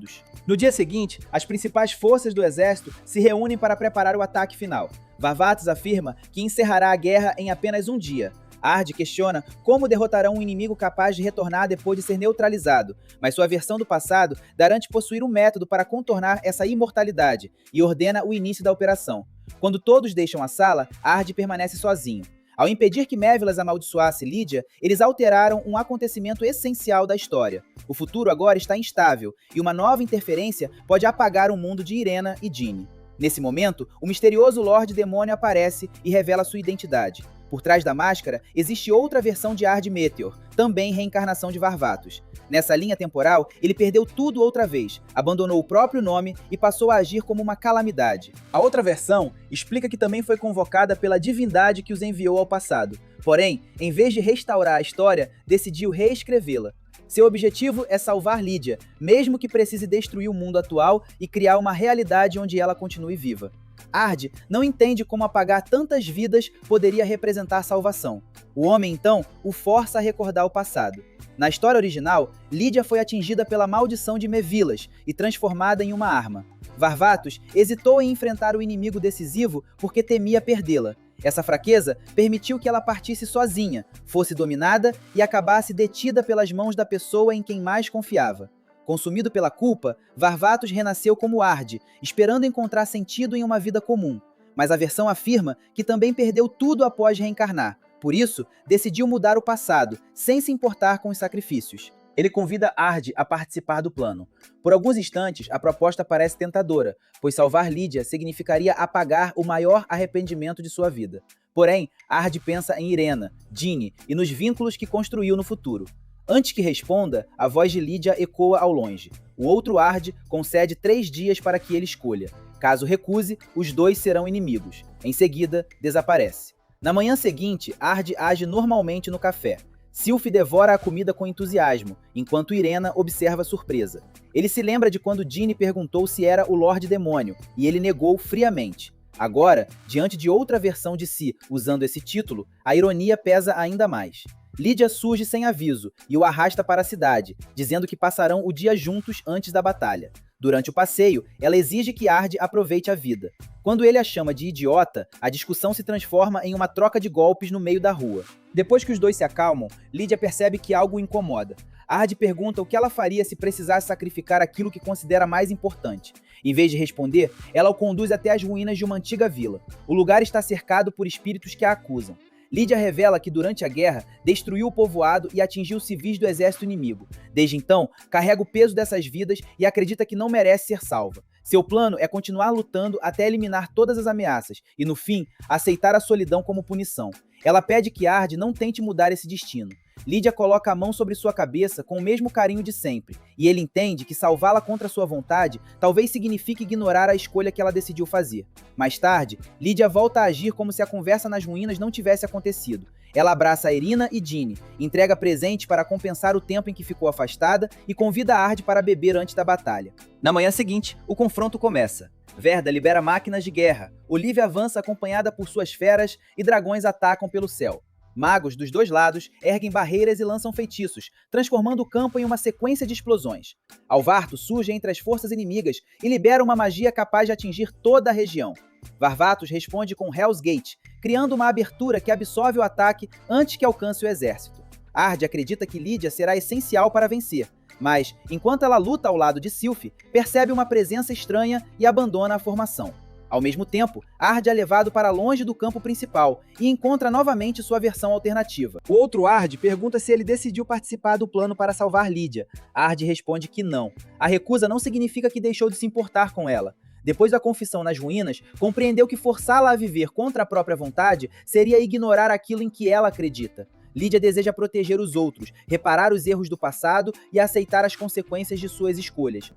No dia seguinte, as principais forças do exército se reúnem para preparar o ataque final. Varvatos afirma que encerrará a guerra em apenas um dia. Ard questiona como derrotarão um inimigo capaz de retornar depois de ser neutralizado, mas sua versão do passado garante possuir um método para contornar essa imortalidade e ordena o início da operação. Quando todos deixam a sala, Ard permanece sozinho. Ao impedir que Mévilas amaldiçoasse Lydia, eles alteraram um acontecimento essencial da história. O futuro agora está instável, e uma nova interferência pode apagar o mundo de Irena e Ginny. Nesse momento, o misterioso Lorde Demônio aparece e revela sua identidade. Por trás da máscara, existe outra versão de Ard Meteor, também reencarnação de Varvatos. Nessa linha temporal, ele perdeu tudo outra vez, abandonou o próprio nome e passou a agir como uma calamidade. A outra versão explica que também foi convocada pela divindade que os enviou ao passado. Porém, em vez de restaurar a história, decidiu reescrevê-la. Seu objetivo é salvar Lydia, mesmo que precise destruir o mundo atual e criar uma realidade onde ela continue viva. Ard não entende como apagar tantas vidas poderia representar salvação. O homem, então, o força a recordar o passado. Na história original, Lydia foi atingida pela maldição de Mévilas e transformada em uma arma. Varvatos hesitou em enfrentar o inimigo decisivo porque temia perdê-la. Essa fraqueza permitiu que ela partisse sozinha, fosse dominada e acabasse detida pelas mãos da pessoa em quem mais confiava. Consumido pela culpa, Varvatos renasceu como Ard, esperando encontrar sentido em uma vida comum. Mas a versão afirma que também perdeu tudo após reencarnar. Por isso, decidiu mudar o passado, sem se importar com os sacrifícios. Ele convida Ard a participar do plano. Por alguns instantes, a proposta parece tentadora, pois salvar Lydia significaria apagar o maior arrependimento de sua vida. Porém, Ard pensa em Irena, Ginny e nos vínculos que construiu no futuro. Antes que responda, a voz de Lydia ecoa ao longe. O outro Ard concede 3 dias para que ele escolha. Caso recuse, os dois serão inimigos. Em seguida, desaparece. Na manhã seguinte, Ard age normalmente no café. Sylph devora a comida com entusiasmo, enquanto Irena observa surpresa. Ele se lembra de quando Ginny perguntou se era o Lorde Demônio, e ele negou friamente. Agora, diante de outra versão de si usando esse título, a ironia pesa ainda mais. Lydia surge sem aviso e o arrasta para a cidade, dizendo que passarão o dia juntos antes da batalha. Durante o passeio, ela exige que Ard aproveite a vida. Quando ele a chama de idiota, a discussão se transforma em uma troca de golpes no meio da rua. Depois que os dois se acalmam, Lydia percebe que algo o incomoda. Ard pergunta o que ela faria se precisasse sacrificar aquilo que considera mais importante. Em vez de responder, ela o conduz até as ruínas de uma antiga vila. O lugar está cercado por espíritos que a acusam. Lydia revela que durante a guerra destruiu o povoado e atingiu civis do exército inimigo. Desde então, carrega o peso dessas vidas e acredita que não merece ser salva. Seu plano é continuar lutando até eliminar todas as ameaças e, no fim, aceitar a solidão como punição. Ela pede que Ard não tente mudar esse destino. Lydia coloca a mão sobre sua cabeça com o mesmo carinho de sempre, e ele entende que salvá-la contra sua vontade talvez signifique ignorar a escolha que ela decidiu fazer. Mais tarde, Lydia volta a agir como se a conversa nas ruínas não tivesse acontecido. Ela abraça a Irina e Ginny, entrega presentes para compensar o tempo em que ficou afastada e convida Ard para beber antes da batalha. Na manhã seguinte, o confronto começa. Verda libera máquinas de guerra, Olivia avança acompanhada por suas feras e dragões atacam pelo céu. Magos dos dois lados erguem barreiras e lançam feitiços, transformando o campo em uma sequência de explosões. Alvarto surge entre as forças inimigas e libera uma magia capaz de atingir toda a região. Varvatos responde com Hell's Gate, criando uma abertura que absorve o ataque antes que alcance o exército. Ard acredita que Lydia será essencial para vencer, mas, enquanto ela luta ao lado de Sylph, percebe uma presença estranha e abandona a formação. Ao mesmo tempo, Ard é levado para longe do campo principal e encontra novamente sua versão alternativa. O outro Ard pergunta se ele decidiu participar do plano para salvar Lydia. Ard responde que não. A recusa não significa que deixou de se importar com ela. Depois da confissão nas ruínas, compreendeu que forçá-la a viver contra a própria vontade seria ignorar aquilo em que ela acredita. Lydia deseja proteger os outros, reparar os erros do passado e aceitar as consequências de suas escolhas.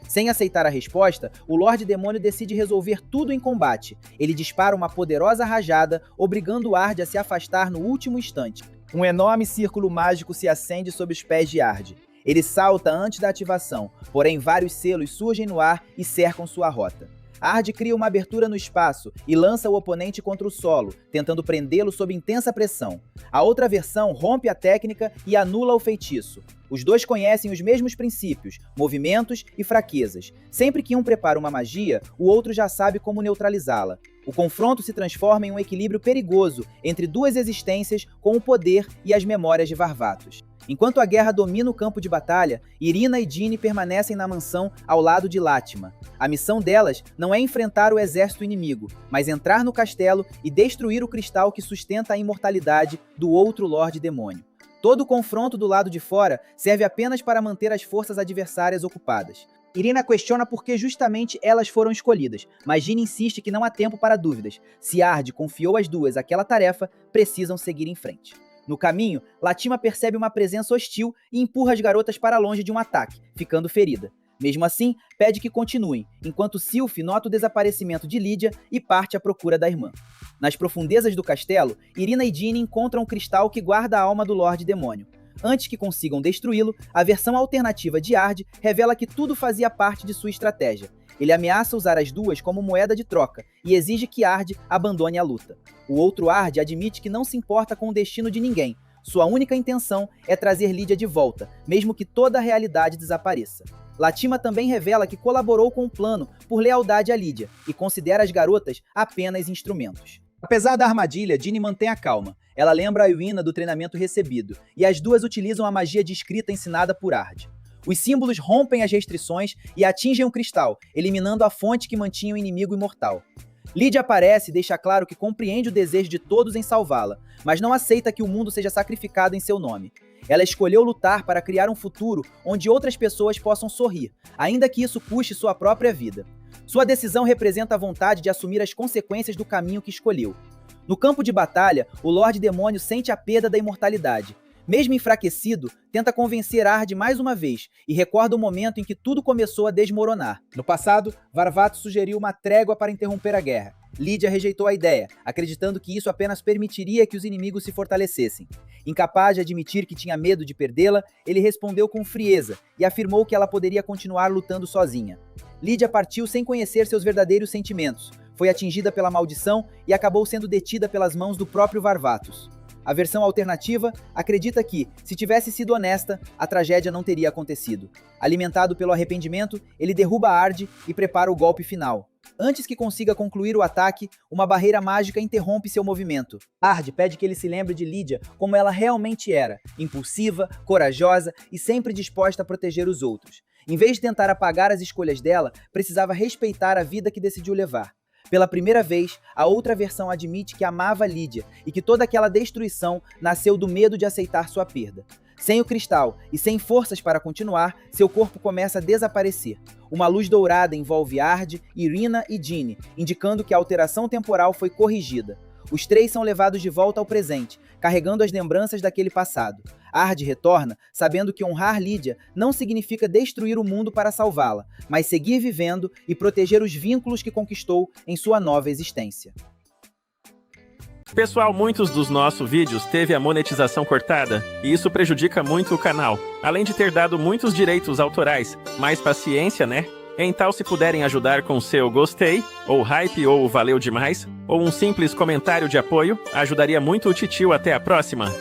Sem aceitar a resposta, o Lorde Demônio decide resolver tudo em combate. Ele dispara uma poderosa rajada, obrigando Ard a se afastar no último instante. Um enorme círculo mágico se acende sob os pés de Ard. Ele salta antes da ativação, porém vários selos surgem no ar e cercam sua rota. Ard cria uma abertura no espaço e lança o oponente contra o solo, tentando prendê-lo sob intensa pressão. A outra versão rompe a técnica e anula o feitiço. Os dois conhecem os mesmos princípios, movimentos e fraquezas. Sempre que um prepara uma magia, o outro já sabe como neutralizá-la. O confronto se transforma em um equilíbrio perigoso entre duas existências com o poder e as memórias de Varvatos. Enquanto a guerra domina o campo de batalha, Irina e Ginny permanecem na mansão ao lado de Látima. A missão delas não é enfrentar o exército inimigo, mas entrar no castelo e destruir o cristal que sustenta a imortalidade do outro Lorde Demônio. Todo o confronto do lado de fora serve apenas para manter as forças adversárias ocupadas. Irina questiona por que justamente elas foram escolhidas, mas Ginny insiste que não há tempo para dúvidas. Se Ard confiou às duas aquela tarefa, precisam seguir em frente. No caminho, Látima percebe uma presença hostil e empurra as garotas para longe de um ataque, ficando ferida. Mesmo assim, pede que continuem, enquanto Sylph nota o desaparecimento de Lydia e parte à procura da irmã. Nas profundezas do castelo, Irina e Ginny encontram o cristal que guarda a alma do Lorde Demônio. Antes que consigam destruí-lo, a versão alternativa de Ard revela que tudo fazia parte de sua estratégia. Ele ameaça usar as duas como moeda de troca e exige que Ard abandone a luta. O outro Ard admite que não se importa com o destino de ninguém. Sua única intenção é trazer Lydia de volta, mesmo que toda a realidade desapareça. Látima também revela que colaborou com o plano por lealdade a Lydia e considera as garotas apenas instrumentos. Apesar da armadilha, Ginny mantém a calma. Ela lembra a Iwina do treinamento recebido, e as duas utilizam a magia de escrita ensinada por Ard. Os símbolos rompem as restrições e atingem o cristal, eliminando a fonte que mantinha o inimigo imortal. Lydia aparece e deixa claro que compreende o desejo de todos em salvá-la, mas não aceita que o mundo seja sacrificado em seu nome. Ela escolheu lutar para criar um futuro onde outras pessoas possam sorrir, ainda que isso custe sua própria vida. Sua decisão representa a vontade de assumir as consequências do caminho que escolheu. No campo de batalha, o Lorde Demônio sente a perda da imortalidade. Mesmo enfraquecido, tenta convencer Ard mais uma vez e recorda o momento em que tudo começou a desmoronar. No passado, Varvatos sugeriu uma trégua para interromper a guerra. Lídia rejeitou a ideia, acreditando que isso apenas permitiria que os inimigos se fortalecessem. Incapaz de admitir que tinha medo de perdê-la, ele respondeu com frieza e afirmou que ela poderia continuar lutando sozinha. Lídia partiu sem conhecer seus verdadeiros sentimentos, foi atingida pela maldição e acabou sendo detida pelas mãos do próprio Varvatos. A versão alternativa acredita que, se tivesse sido honesta, a tragédia não teria acontecido. Alimentado pelo arrependimento, ele derruba Ard e prepara o golpe final. Antes que consiga concluir o ataque, uma barreira mágica interrompe seu movimento. Ard pede que ele se lembre de Lídia como ela realmente era, impulsiva, corajosa e sempre disposta a proteger os outros. Em vez de tentar apagar as escolhas dela, precisava respeitar a vida que decidiu levar. Pela primeira vez, a outra versão admite que amava Lídia e que toda aquela destruição nasceu do medo de aceitar sua perda. Sem o cristal e sem forças para continuar, seu corpo começa a desaparecer. Uma luz dourada envolve Ard, Irina e Dini, indicando que a alteração temporal foi corrigida. Os três são levados de volta ao presente, carregando as lembranças daquele passado. Ard retorna, sabendo que honrar Lídia não significa destruir o mundo para salvá-la, mas seguir vivendo e proteger os vínculos que conquistou em sua nova existência. Pessoal, muitos dos nossos vídeos teve a monetização cortada, e isso prejudica muito o canal, além de ter dado muitos direitos autorais. Mais paciência, né? Então, se puderem ajudar com seu gostei, ou hype, ou valeu demais, ou um simples comentário de apoio, ajudaria muito o titio. Até a próxima!